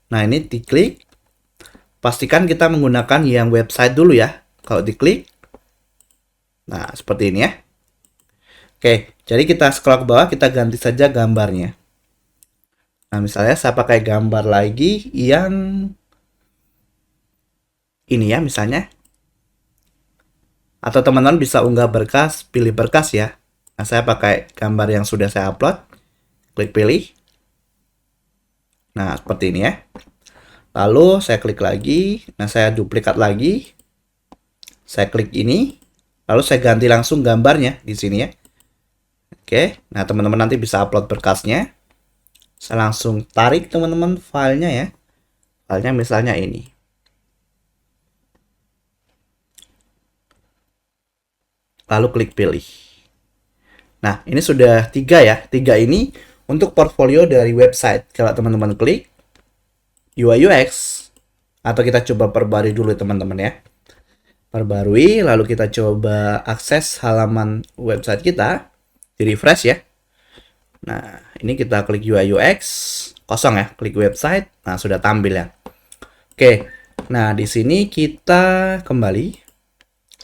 S1: Nah, ini diklik. Pastikan kita menggunakan yang website dulu ya. Kalau diklik. Nah, seperti ini ya. Oke, jadi kita scroll ke bawah, kita ganti saja gambarnya. Nah, misalnya saya pakai gambar lagi yang ini ya, misalnya. Atau teman-teman bisa unggah berkas, pilih berkas ya. Nah, saya pakai gambar yang sudah saya upload. Klik pilih. Nah, seperti ini ya. Lalu saya klik lagi. Nah, saya duplikat lagi. Saya klik ini. Lalu saya ganti langsung gambarnya di sini ya. Oke. Nah, teman-teman nanti bisa upload berkasnya. Saya langsung tarik teman-teman filenya ya. Filenya misalnya ini. Lalu klik pilih. Nah, ini sudah 3 ya. 3 ini untuk portfolio dari website. Kalau teman-teman klik UI UX, atau kita coba perbarui dulu teman-teman ya. Perbarui, lalu kita coba akses halaman website kita. Di refresh ya. Nah, ini kita klik UI UX, kosong ya, klik website. Nah, sudah tampil ya. Oke. Nah, di sini kita kembali.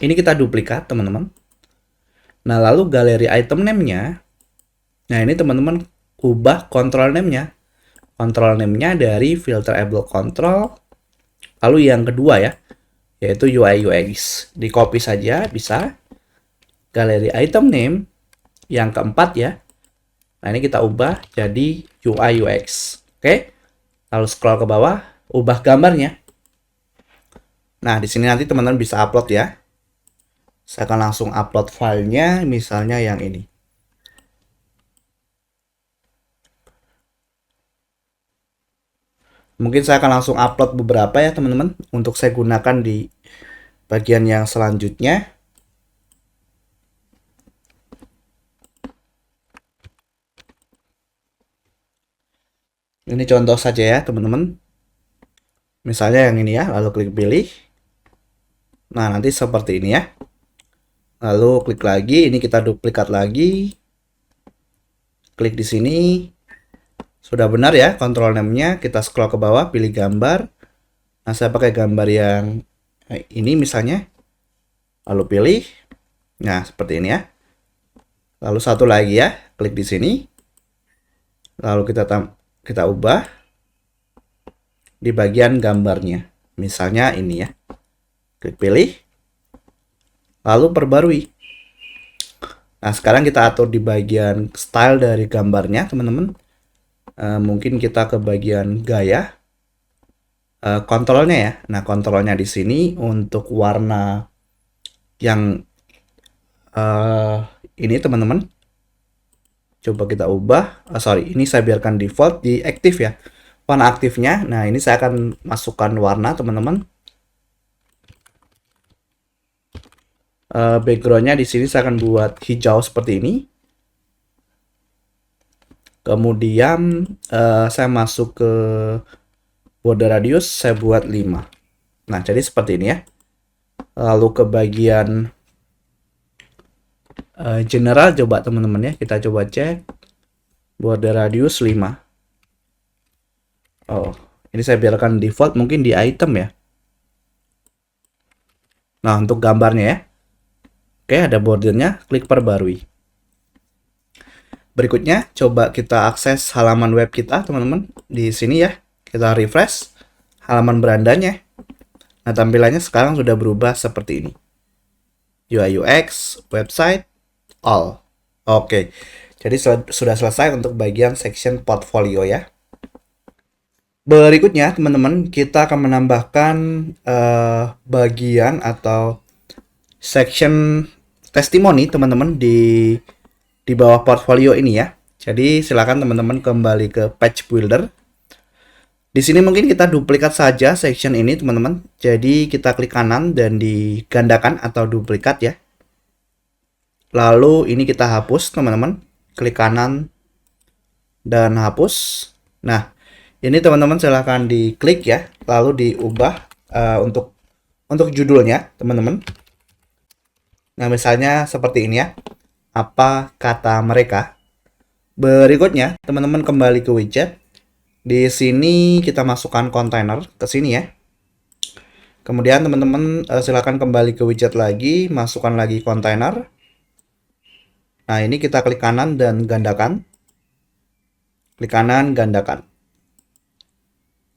S1: Ini kita duplikat, teman-teman. Nah, lalu galeri item name-nya. Nah, ini teman-teman ubah control name-nya. Control name-nya dari filterable control. Lalu yang kedua ya, yaitu UI UX. Di copy saja bisa. Galeri item name. Yang keempat ya. Nah, ini kita ubah jadi UI UX. Oke. Lalu scroll ke bawah, ubah gambarnya. Nah, di sini nanti teman-teman bisa upload ya. Saya akan langsung upload filenya, misalnya yang ini. Mungkin saya akan langsung upload beberapa ya teman-teman, untuk saya gunakan di bagian yang selanjutnya. Ini contoh saja ya teman-teman. Misalnya yang ini ya, lalu klik pilih. Nah, nanti seperti ini ya. Lalu klik lagi, ini kita duplikat lagi. Klik di sini. Sudah benar ya control name-nya. Kita scroll ke bawah, pilih gambar. Nah, saya pakai gambar yang ini misalnya. Lalu pilih. Nah, seperti ini ya. Lalu satu lagi ya, klik di sini. Lalu kita ubah di bagian gambarnya. Misalnya ini ya. Klik pilih. Lalu perbarui. Nah, sekarang kita atur di bagian style dari gambarnya, teman-teman. Mungkin kita ke bagian gaya. Kontrolnya ya. Nah, kontrolnya di sini untuk warna yang ini, teman-teman. Coba kita ubah. Sorry, ini saya biarkan default di aktif ya. Warna aktifnya. Nah, ini saya akan masukkan warna, teman-teman. Backgroundnya di sini saya akan buat hijau seperti ini. Kemudian saya masuk ke border radius, saya buat 5. Nah, jadi seperti ini ya. Lalu ke bagian general, coba teman-teman ya, kita coba cek border radius 5. Oh, ini saya biarkan default mungkin di item ya. Nah, untuk gambarnya ya. Oke, ada bordernya, klik perbarui. Berikutnya, coba kita akses halaman web kita, teman-teman. Di sini ya, kita refresh halaman berandanya. Nah, tampilannya sekarang sudah berubah seperti ini. UI UX, website, all. Oke. Jadi sudah selesai untuk bagian section portfolio ya. Berikutnya, teman-teman, kita akan menambahkan bagian atau section testimoni, teman-teman, di bawah portfolio ini ya. Jadi, silakan teman-teman kembali ke page builder. Di sini mungkin kita duplikat saja section ini, teman-teman. Jadi, kita klik kanan dan digandakan atau duplikat ya. Lalu, ini kita hapus, teman-teman. Klik kanan dan hapus. Nah, ini teman-teman silahkan diklik ya, lalu diubah untuk judulnya, teman-teman. Nah, misalnya seperti ini ya. Apa kata mereka? Berikutnya, teman-teman kembali ke widget. Di sini kita masukkan kontainer ke sini ya. Kemudian teman-teman silahkan kembali ke widget lagi, masukkan lagi kontainer. Nah, ini kita klik kanan dan gandakan. Klik kanan, gandakan.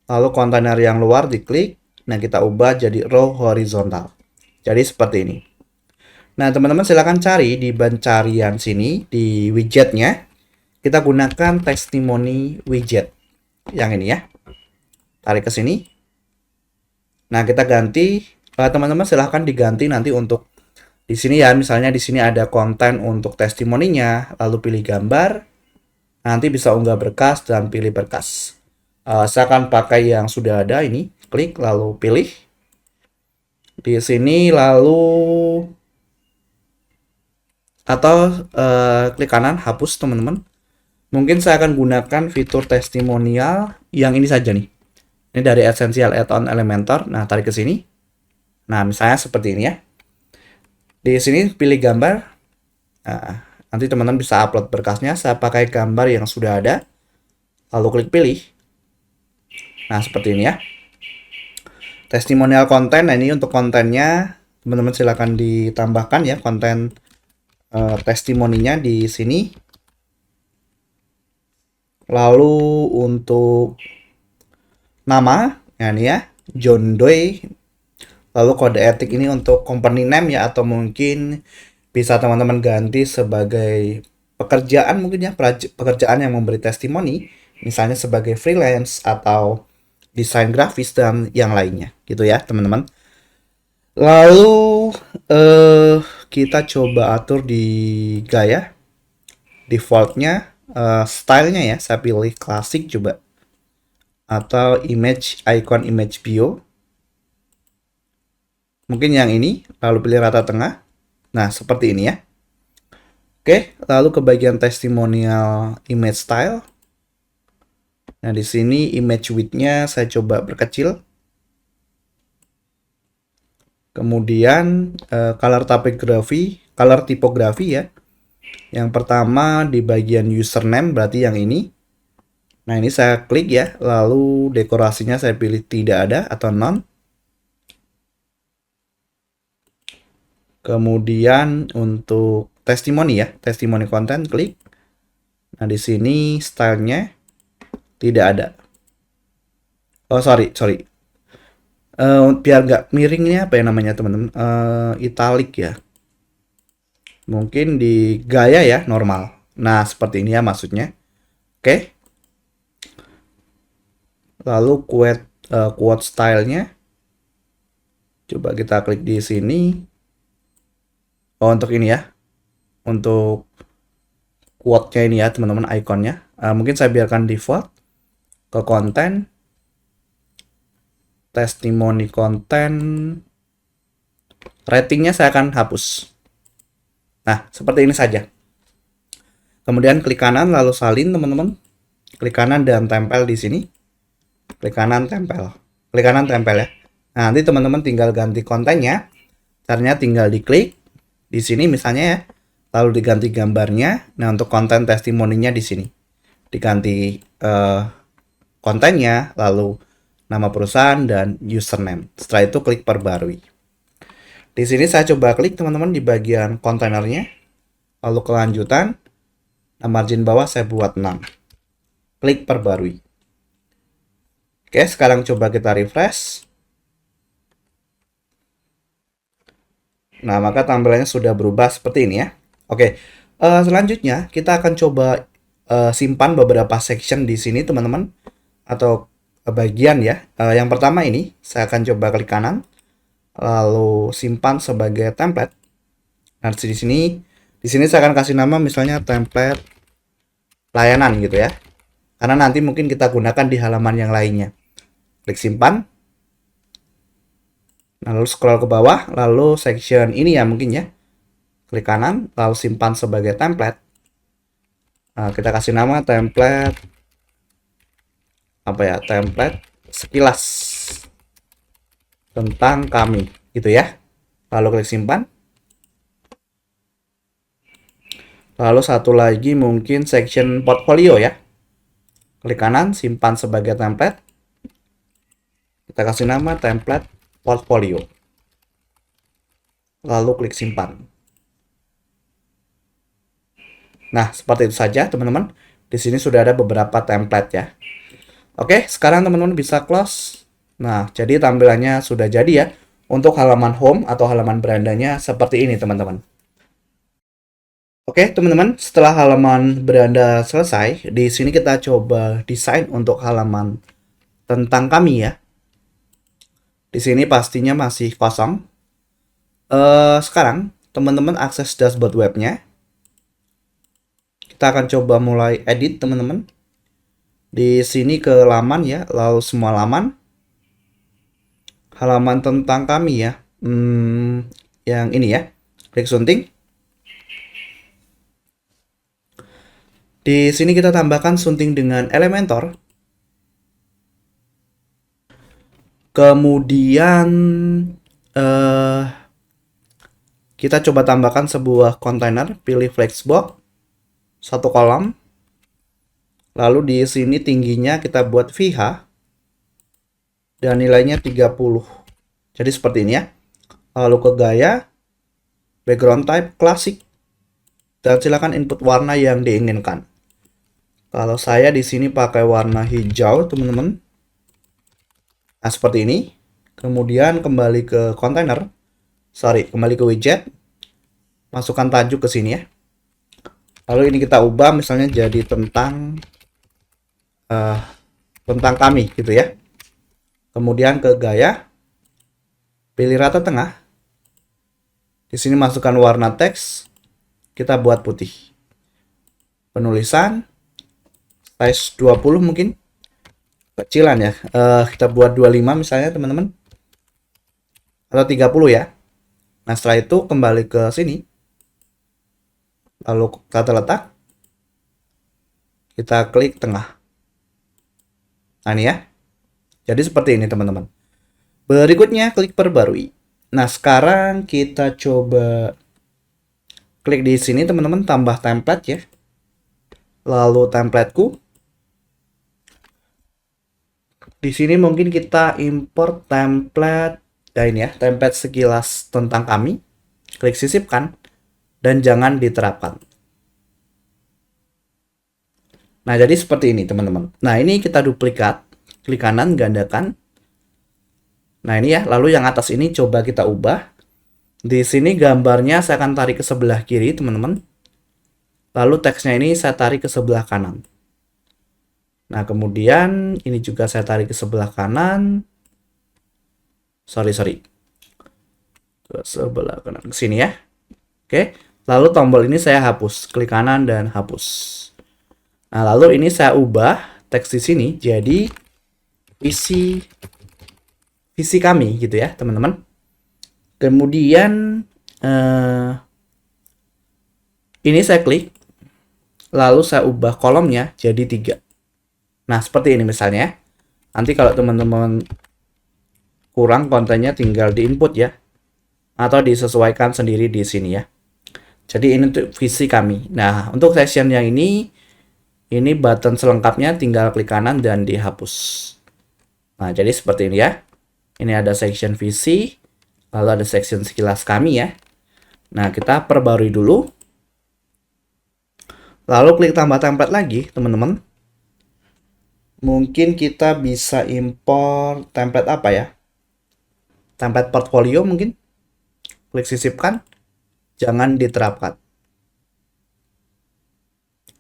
S1: Lalu kontainer yang luar diklik. Nah, kita ubah jadi row horizontal. Jadi seperti ini. Nah, teman-teman silahkan cari di pencarian sini, di widgetnya. Kita gunakan testimoni widget. Yang ini ya. Tarik ke sini. Nah, kita ganti. Teman-teman silahkan diganti nanti untuk di sini ya. Misalnya di sini ada konten untuk testimoninya. Lalu pilih gambar. Nanti bisa unggah berkas dan pilih berkas. Saya akan pakai yang sudah ada ini, klik lalu pilih di sini lalu atau klik kanan hapus teman-teman. Mungkin saya akan gunakan fitur testimonial yang ini saja nih. Ini dari Essential Add-on Elementor. Nah, tarik ke sini. Nah, misalnya seperti ini ya. Di sini pilih gambar. Nah, nanti teman-teman bisa upload berkasnya. Saya pakai gambar yang sudah ada. Lalu klik pilih. Nah, seperti ini ya. Testimonial konten, nah ini untuk kontennya, teman-teman silakan ditambahkan ya konten testimoninya di sini. Lalu untuk nama, ya ini ya, John Doe. Lalu kode etik ini untuk company name ya, atau mungkin bisa teman-teman ganti sebagai pekerjaan mungkin ya, pekerjaan yang memberi testimoni, misalnya sebagai freelance atau desain grafis dan yang lainnya gitu ya teman-teman. Lalu kita coba atur di gaya defaultnya, stylenya ya saya pilih klasik coba, atau image icon image bio mungkin yang ini, lalu pilih rata tengah. Nah seperti ini ya. Oke, lalu ke bagian testimonial image style. Nah, di sini image width-nya saya coba perkecil. Kemudian color typography ya. Yang pertama di bagian username berarti yang ini. Nah, ini saya klik ya, lalu dekorasinya saya pilih tidak ada atau none. Kemudian untuk testimoni ya, testimoni konten klik. Nah, di sini stylenya tidak ada. Oh sorry. Biar nggak miringnya apa ya namanya teman-teman, italic ya. Mungkin di gaya ya normal. Nah seperti ini ya maksudnya. Oke. Lalu quote stylenya. Coba kita klik di sini. Oh untuk ini ya. Untuk quote-nya ini ya teman-teman, ikonnya. Mungkin saya biarkan default. Ke konten, testimoni konten, ratingnya saya akan hapus. Nah seperti ini saja. Kemudian klik kanan lalu salin teman-teman. Klik kanan dan tempel di sini. Klik kanan tempel. Klik kanan tempel ya. Nah, nanti teman-teman tinggal ganti kontennya. Caranya tinggal diklik di sini misalnya ya. Lalu diganti gambarnya. Nah untuk konten testimoninya di sini diganti kontennya, lalu nama perusahaan dan username. Setelah itu klik perbarui. Di sini saya coba klik teman-teman di bagian kontainernya. Lalu kelanjutan. Nah, margin bawah saya buat 6. Klik perbarui. Oke, sekarang coba kita refresh. Nah, maka tampilannya sudah berubah seperti ini ya. Oke, selanjutnya kita akan coba simpan beberapa section di sini teman-teman, atau bagian ya. Yang pertama ini saya akan coba klik kanan, lalu simpan sebagai template. Nah di sini saya akan kasih nama misalnya template layanan gitu ya. Karena nanti mungkin kita gunakan di halaman yang lainnya. Klik simpan. Nah, lalu scroll ke bawah, lalu section ini ya mungkin ya. Klik kanan, lalu simpan sebagai template. Nah, kita kasih nama template apa ya? Template sekilas tentang kami gitu ya. Lalu klik simpan. Lalu satu lagi mungkin section portfolio ya. Klik kanan, simpan sebagai template. Kita kasih nama template portfolio. Lalu klik simpan. Nah, seperti itu saja teman-teman. Di sini sudah ada beberapa template ya. Oke, sekarang teman-teman bisa close. Nah, jadi tampilannya sudah jadi ya. Untuk halaman home atau halaman berandanya seperti ini teman-teman. Oke, teman-teman, setelah halaman beranda selesai, di sini kita coba desain untuk halaman tentang kami ya. Di sini pastinya masih kosong. Sekarang teman-teman akses dashboard webnya. Kita akan coba mulai edit teman-teman. Di sini ke laman ya, lalu semua laman. Halaman tentang kami ya. Yang ini ya. Klik sunting. Di sini kita tambahkan sunting dengan Elementor. Kemudian kita coba tambahkan sebuah kontainer, pilih flexbox, satu kolom. Lalu di sini tingginya kita buat VH dan nilainya 30. Jadi seperti ini ya. Lalu ke gaya, background type klasik, dan silakan input warna yang diinginkan. Kalau saya di sini pakai warna hijau, teman-teman. Nah, seperti ini. Kemudian kembali ke kontainer. Kembali ke widget. Masukkan tajuk ke sini ya. Lalu ini kita ubah misalnya jadi tentang kami gitu ya. Kemudian ke gaya, pilih rata tengah. Di sini masukkan warna teks, kita buat putih. Penulisan size 20 mungkin. Kecilan ya. Kita buat 25 misalnya teman-teman. Atau 30 ya. Nah, setelah itu kembali ke sini. Lalu tata letak. Kita klik tengah. Nah, ini ya. Jadi seperti ini teman-teman. Berikutnya klik perbarui. Nah, sekarang kita coba klik di sini teman-teman, tambah template ya. Lalu templateku. Di sini mungkin kita import template. Nah, ini ya, template sekilas tentang kami. Klik sisipkan dan jangan diterapkan. Nah, jadi seperti ini teman-teman. Nah, ini kita duplikat. Klik kanan, gandakan. Nah, ini ya. Lalu yang atas ini coba kita ubah. Di sini gambarnya saya akan tarik ke sebelah kiri, teman-teman. Lalu teksnya ini saya tarik ke sebelah kanan. Nah, kemudian ini juga saya tarik ke sebelah kanan. Sorry. Ke sebelah kanan. Ke sini ya. Oke. Lalu tombol ini saya hapus. Klik kanan dan hapus. Nah, lalu ini saya ubah teks di sini jadi visi kami gitu ya teman-teman. Kemudian ini saya klik, lalu saya ubah kolomnya jadi 3. Nah, seperti ini misalnya. Nanti kalau teman-teman kurang kontennya tinggal diinput ya, atau disesuaikan sendiri di sini ya. Jadi ini untuk visi kami. Nah, untuk session yang ini button selengkapnya tinggal klik kanan dan dihapus. Nah, jadi seperti ini ya. Ini ada section visi, lalu ada section sekilas kami ya. Nah, kita perbarui dulu. Lalu klik tambah template lagi, teman-teman. Mungkin kita bisa import template apa ya? Template portfolio mungkin. Klik sisipkan, jangan diterapkan.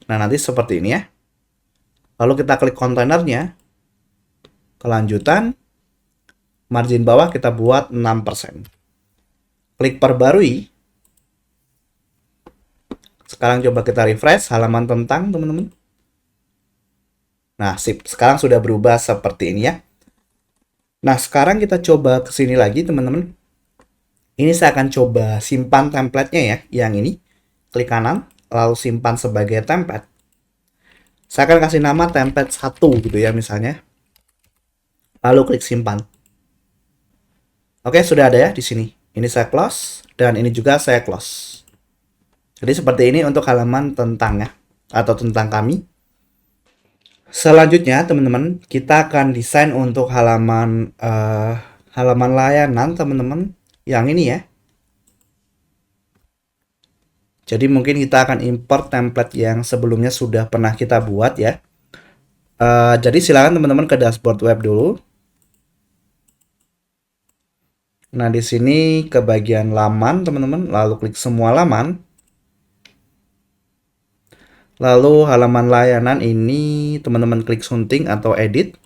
S1: Nah, nanti seperti ini ya. Lalu kita klik kontainernya, kelanjutan, margin bawah kita buat 6%. Klik perbarui. Sekarang coba kita refresh halaman tentang, teman-teman. Nah, sip. Sekarang sudah berubah seperti ini ya. Nah, sekarang kita coba ke sini lagi, teman-teman. Ini saya akan coba simpan template-nya ya, yang ini. Klik kanan, lalu simpan sebagai template. Saya akan kasih nama template 1 gitu ya misalnya. Lalu klik simpan. Oke, sudah ada ya di sini. Ini saya close dan ini juga saya close. Jadi seperti ini untuk halaman tentang ya, atau tentang kami. Selanjutnya teman-teman, kita akan desain untuk halaman halaman layanan teman-teman yang ini ya. Jadi mungkin kita akan import template yang sebelumnya sudah pernah kita buat ya. Jadi silakan teman-teman ke dashboard web dulu. Nah, di sini ke bagian laman teman-teman, lalu klik semua laman. Lalu halaman layanan ini teman-teman klik sunting atau edit.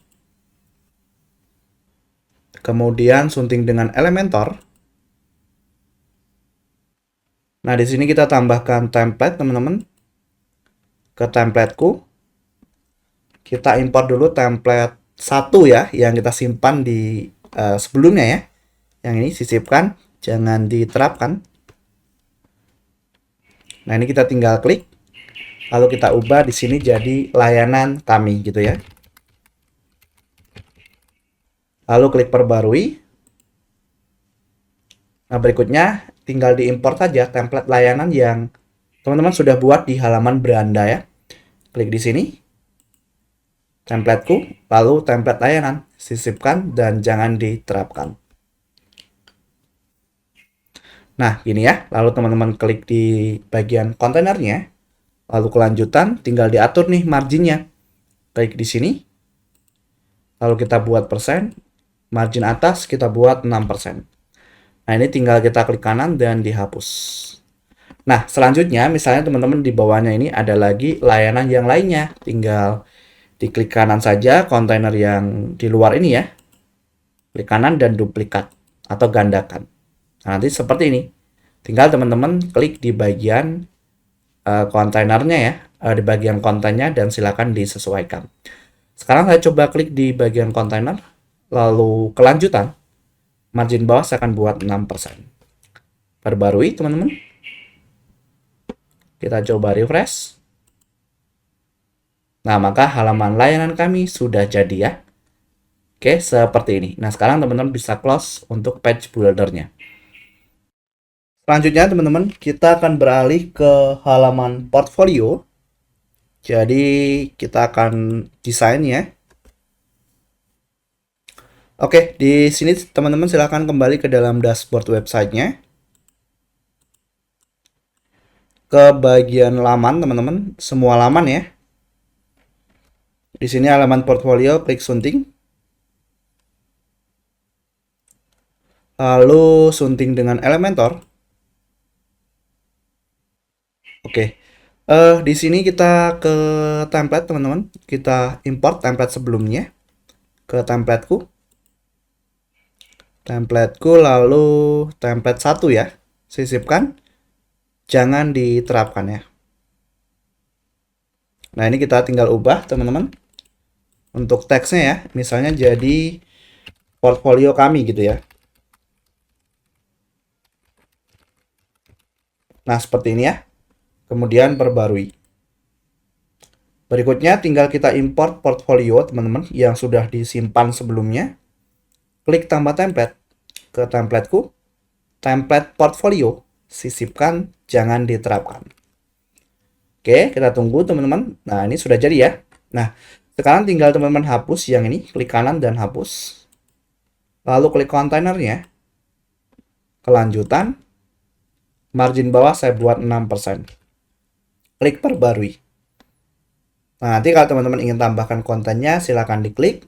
S1: Kemudian sunting dengan Elementor. Nah, di sini kita tambahkan template teman-teman. Ke templateku. Kita import dulu template 1 ya, yang kita simpan di sebelumnya ya. Yang ini sisipkan, jangan diterapkan. Nah, ini kita tinggal klik. Lalu kita ubah di sini jadi layanan kami gitu ya. Lalu klik perbarui. Nah, berikutnya tinggal diimport saja template layanan yang teman-teman sudah buat di halaman beranda ya. Klik di sini. Templateku, lalu template layanan, sisipkan dan jangan diterapkan. Nah, gini ya. Lalu teman-teman klik di bagian kontainernya. Lalu kelanjutan tinggal diatur nih marginnya. Klik di sini. Lalu kita buat persen. Margin atas kita buat 6%. Nah, ini tinggal kita klik kanan dan dihapus. Nah, selanjutnya misalnya teman-teman di bawahnya ini ada lagi layanan yang lainnya. Tinggal diklik kanan saja kontainer yang di luar ini ya. Klik kanan dan duplikat atau gandakan. Nah, nanti seperti ini. Tinggal teman-teman klik di bagian kontainernya ya, di bagian kontennya dan silakan disesuaikan. Sekarang saya coba klik di bagian kontainer, lalu kelanjutan, margin bawah saya akan buat 6%. Perbarui teman-teman. Kita coba refresh. Nah, maka halaman layanan kami sudah jadi ya. Oke, seperti ini. Nah, sekarang teman-teman bisa close untuk page buildernya. Selanjutnya teman-teman, kita akan beralih ke halaman portfolio. Jadi kita akan desain ya. Oke, di sini teman-teman silahkan kembali ke dalam dashboard websitenya. Ke bagian laman teman-teman, semua laman ya. Di sini halaman portfolio, klik sunting. Lalu sunting dengan Elementor. Oke, di sini kita ke template teman-teman. Kita import template sebelumnya ke templateku. Templateku lalu template 1 ya. Sisipkan. Jangan diterapkan ya. Nah, ini kita tinggal ubah teman-teman. Untuk teksnya ya, misalnya jadi portfolio kami gitu ya. Nah, seperti ini ya. Kemudian perbarui. Berikutnya tinggal kita import portfolio teman-teman yang sudah disimpan sebelumnya. Klik tambah template ke templateku. Template portfolio, sisipkan, jangan diterapkan. Oke, kita tunggu teman-teman. Nah, ini sudah jadi ya. Nah, sekarang tinggal teman-teman hapus yang ini, klik kanan dan hapus. Lalu klik kontainernya. Kelanjutan, margin bawah saya buat 6%. Klik perbarui. Nah, nanti kalau teman-teman ingin tambahkan kontennya, silakan diklik.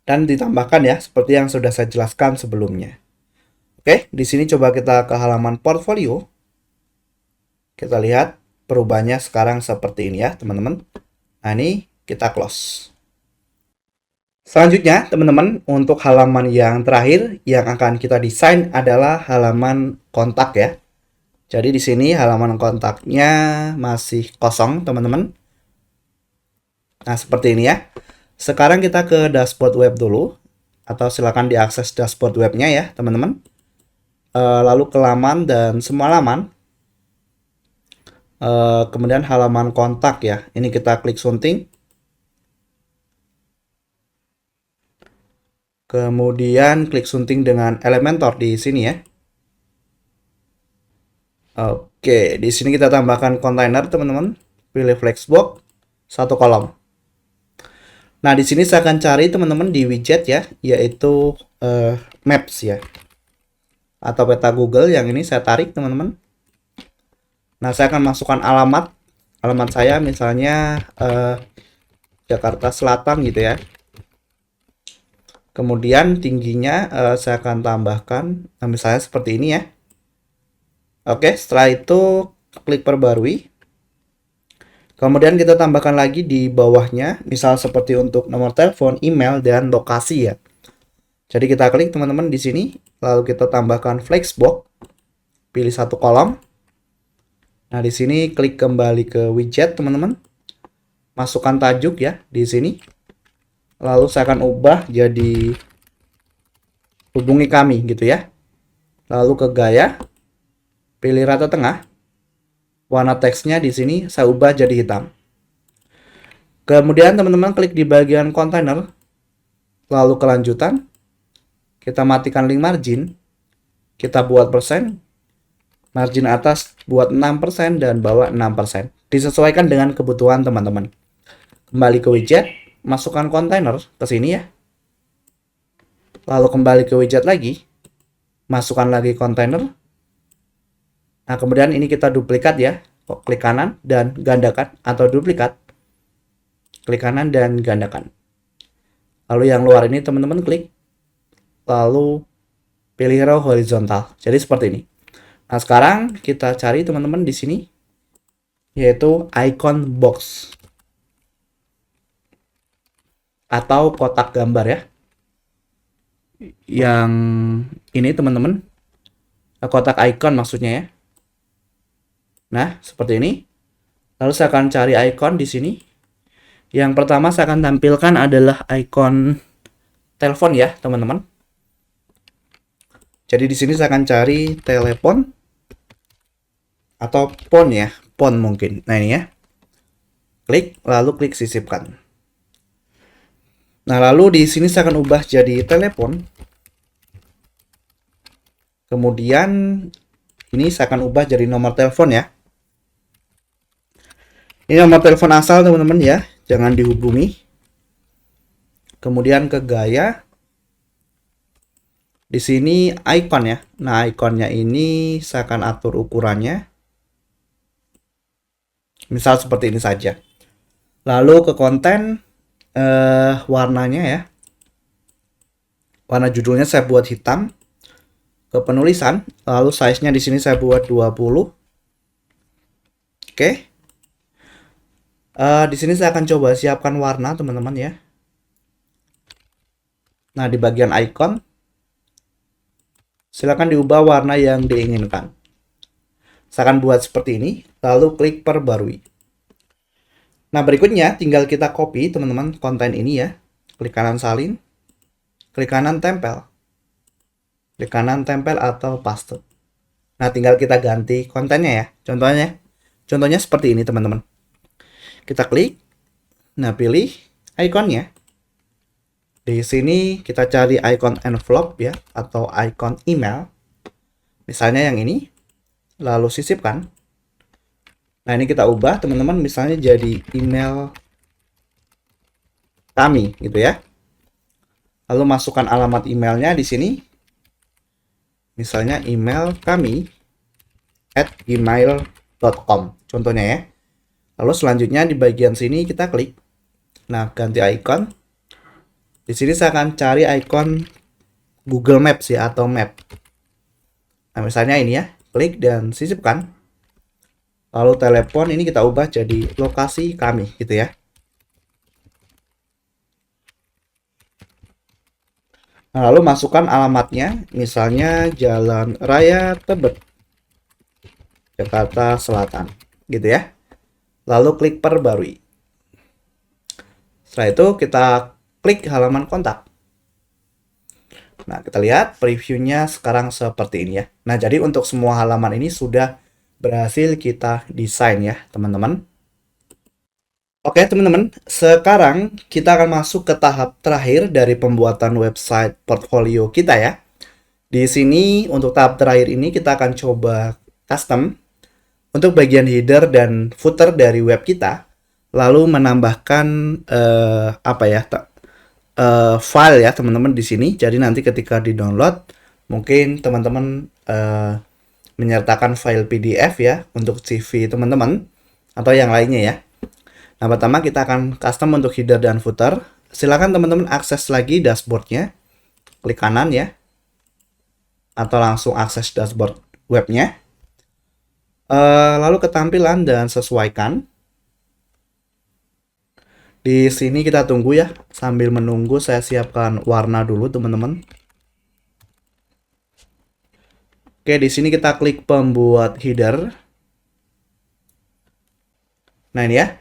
S1: Dan ditambahkan ya, seperti yang sudah saya jelaskan sebelumnya. Oke, di sini coba kita ke halaman portfolio. Kita lihat, perubahannya sekarang seperti ini ya, teman-teman. Nah, ini kita close. Selanjutnya, teman-teman, untuk halaman yang terakhir yang akan kita desain adalah halaman kontak ya. Jadi di sini halaman kontaknya masih kosong, teman-teman. Nah, seperti ini ya. Sekarang kita ke dashboard web dulu, atau silakan diakses dashboard webnya ya, teman-teman. Lalu ke laman dan semua laman. Kemudian halaman kontak ya. Ini kita klik sunting. Kemudian klik sunting dengan Elementor di sini ya. Oke, di sini kita tambahkan kontainer, teman-teman. Pilih flexbox, satu kolom. Nah, di sini saya akan cari teman-teman di widget ya, yaitu Maps ya. Atau peta Google yang ini saya tarik, teman-teman. Nah, saya akan masukkan alamat saya misalnya Jakarta Selatan gitu ya. Kemudian tingginya saya akan tambahkan misalnya seperti ini ya. Oke, setelah itu klik perbarui. Kemudian kita tambahkan lagi di bawahnya, misal seperti untuk nomor telepon, email, dan lokasi ya. Jadi kita klik teman-teman di sini, lalu kita tambahkan flexbox, pilih satu kolom. Nah, di sini klik kembali ke widget teman-teman. Masukkan tajuk ya di sini. Lalu saya akan ubah jadi hubungi kami gitu ya. Lalu ke gaya, pilih rata tengah. Warna teksnya di sini saya ubah jadi hitam. Kemudian teman-teman klik di bagian kontainer. Lalu kelanjutan. Kita matikan link margin. Kita buat persen. Margin atas buat 6% dan bawah 6%. Disesuaikan dengan kebutuhan teman-teman. Kembali ke widget. Masukkan kontainer ke sini ya. Lalu kembali ke widget lagi. Masukkan lagi kontainer. Nah, kemudian ini kita duplikat ya. Klik kanan dan gandakan atau duplikat. Klik kanan dan gandakan. Lalu yang luar ini teman-teman klik. Lalu pilih row horizontal. Jadi seperti ini. Nah, sekarang kita cari teman-teman di sini yaitu icon box atau kotak gambar ya. Yang ini teman-teman. Kotak icon maksudnya ya. Nah, seperti ini. Lalu saya akan cari icon di sini. Yang pertama saya akan tampilkan adalah icon telepon ya, teman-teman. Jadi di sini saya akan cari telepon atau phone ya, phone mungkin. Nah, ini ya. Klik, lalu klik sisipkan. Nah, lalu di sini saya akan ubah jadi telepon. Kemudian ini saya akan ubah jadi nomor telepon ya. Ini nomor telepon asal teman-teman ya, jangan dihubungi. Kemudian ke gaya. Di sini icon ya. Nah, ikonnya ini saya akan atur ukurannya. Misal seperti ini saja. Lalu ke konten warnanya ya. Warna judulnya saya buat hitam. Ke penulisan, lalu size-nya di sini saya buat 20. Oke. Di sini saya akan coba siapkan warna teman-teman ya. Nah, di bagian icon silakan diubah warna yang diinginkan. Saya akan buat seperti ini, lalu klik perbarui. Nah, berikutnya tinggal kita copy teman-teman konten ini ya. Klik kanan salin, klik kanan tempel. Klik kanan tempel atau paste. Nah, tinggal kita ganti kontennya ya. Contohnya seperti ini teman-teman. Kita klik. Nah, pilih ikonnya. Di sini kita cari icon envelope ya atau icon email. Misalnya yang ini. Lalu sisipkan. Nah, ini kita ubah teman-teman misalnya jadi email kami gitu ya. Lalu masukkan alamat emailnya di sini. Misalnya email kami @gmail.com contohnya ya. Lalu selanjutnya di bagian sini kita klik. Nah, ganti icon. Di sini saya akan cari icon Google Maps ya atau map. Nah, misalnya ini ya. Klik dan sisipkan. Lalu telepon ini kita ubah jadi lokasi kami gitu ya. Nah, lalu masukkan alamatnya, misalnya Jalan Raya Tebet, Jakarta Selatan, gitu ya. Lalu klik perbarui. Setelah itu kita klik halaman kontak. Nah, kita lihat previewnya sekarang seperti ini ya. Nah, jadi untuk semua halaman ini sudah berhasil kita desain ya, teman-teman. Oke, teman-teman, sekarang kita akan masuk ke tahap terakhir dari pembuatan website portfolio kita ya. Di sini untuk tahap terakhir ini kita akan coba custom untuk bagian header dan footer dari web kita, lalu menambahkan file ya teman-teman di sini. Jadi nanti ketika di-download mungkin teman-teman menyertakan file PDF ya untuk CV teman-teman atau yang lainnya ya. Nah, pertama kita akan custom untuk header dan footer. Silakan teman-teman akses lagi dashboardnya, klik kanan ya, atau langsung akses dashboard webnya. Lalu ketampilan dan sesuaikan. Di sini kita tunggu ya. Sambil menunggu saya siapkan warna dulu teman-teman. Oke, di sini kita klik pembuat header. Nah, ini ya.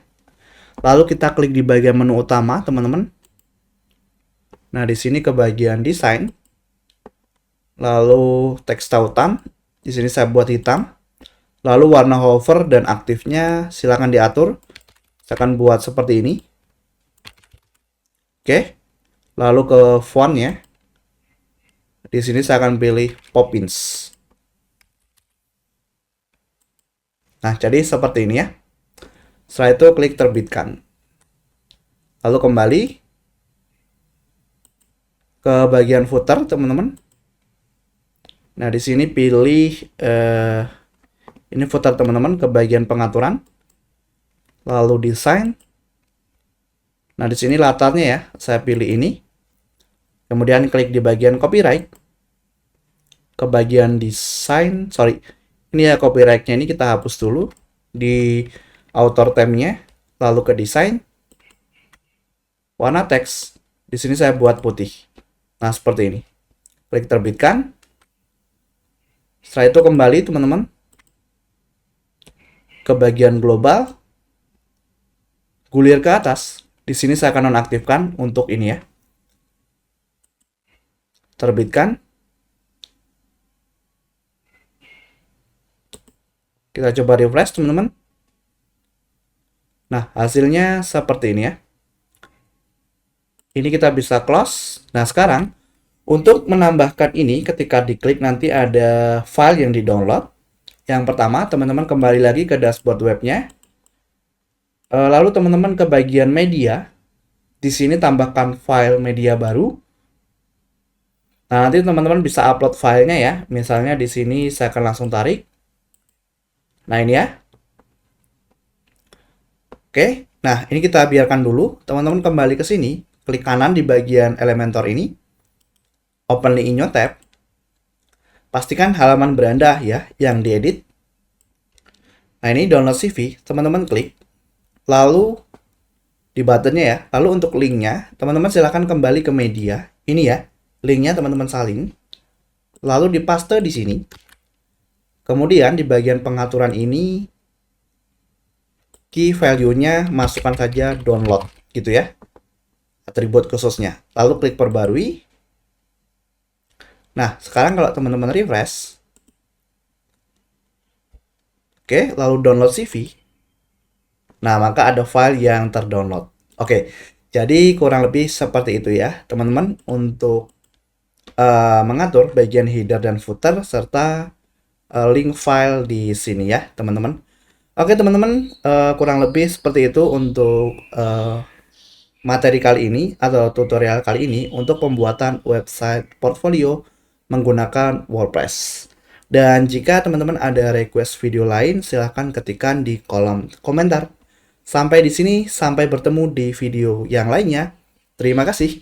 S1: Lalu kita klik di bagian menu utama, teman-teman. Nah, di sini ke bagian desain. Lalu teks tautan. Di sini saya buat hitam. Lalu warna hover dan aktifnya silakan diatur. Saya akan buat seperti ini. Oke. Lalu ke font ya. Di sini saya akan pilih Poppins. Nah, jadi seperti ini ya. Setelah itu klik terbitkan. Lalu kembali ke bagian footer, teman-teman. Nah, di sini pilih ini footer teman-teman, ke bagian pengaturan. Lalu desain. Nah, di sini latarnya ya, saya pilih ini. Kemudian klik di bagian copyright. Ke bagian desain, ini ya copyrightnya ini kita hapus dulu di author theme-nya, lalu ke desain, warna teks. Di sini saya buat putih. Nah, seperti ini. Klik terbitkan. Setelah itu kembali teman-teman ke bagian global, gulir ke atas. Di sini saya akan nonaktifkan untuk ini ya. Terbitkan. Kita coba refresh teman-teman. Nah, hasilnya seperti ini ya. Ini kita bisa close. Nah, sekarang untuk menambahkan ini ketika diklik nanti ada file yang di-download. Yang pertama, teman-teman kembali lagi ke dashboard webnya. Lalu teman-teman ke bagian media. Di sini tambahkan file media baru. Nah, nanti teman-teman bisa upload filenya ya. Misalnya di sini saya akan langsung tarik. Nah, ini ya. Oke, nah ini kita biarkan dulu. Teman-teman kembali ke sini, klik kanan di bagian Elementor ini, open in new tab. Pastikan halaman beranda ya yang diedit. Nah, ini download CV, teman-teman klik. Lalu di buttonnya ya. Lalu untuk linknya, teman-teman silahkan kembali ke media. Ini ya, linknya teman-teman salin. Lalu dipaste di sini. Kemudian di bagian pengaturan ini, key value-nya masukkan saja download gitu ya, atribut khususnya. Lalu klik perbarui. Nah, sekarang kalau teman-teman refresh, oke, lalu download CV. Nah, maka ada file yang terdownload. Oke, jadi kurang lebih seperti itu ya, teman-teman, untuk mengatur bagian header dan footer serta link file di sini ya, teman-teman. Oke, teman-teman, kurang lebih seperti itu untuk materi kali ini atau tutorial kali ini untuk pembuatan website portfolio menggunakan WordPress. Dan jika teman-teman ada request video lain, silahkan ketikkan di kolom komentar. Sampai di sini, sampai bertemu di video yang lainnya. Terima kasih.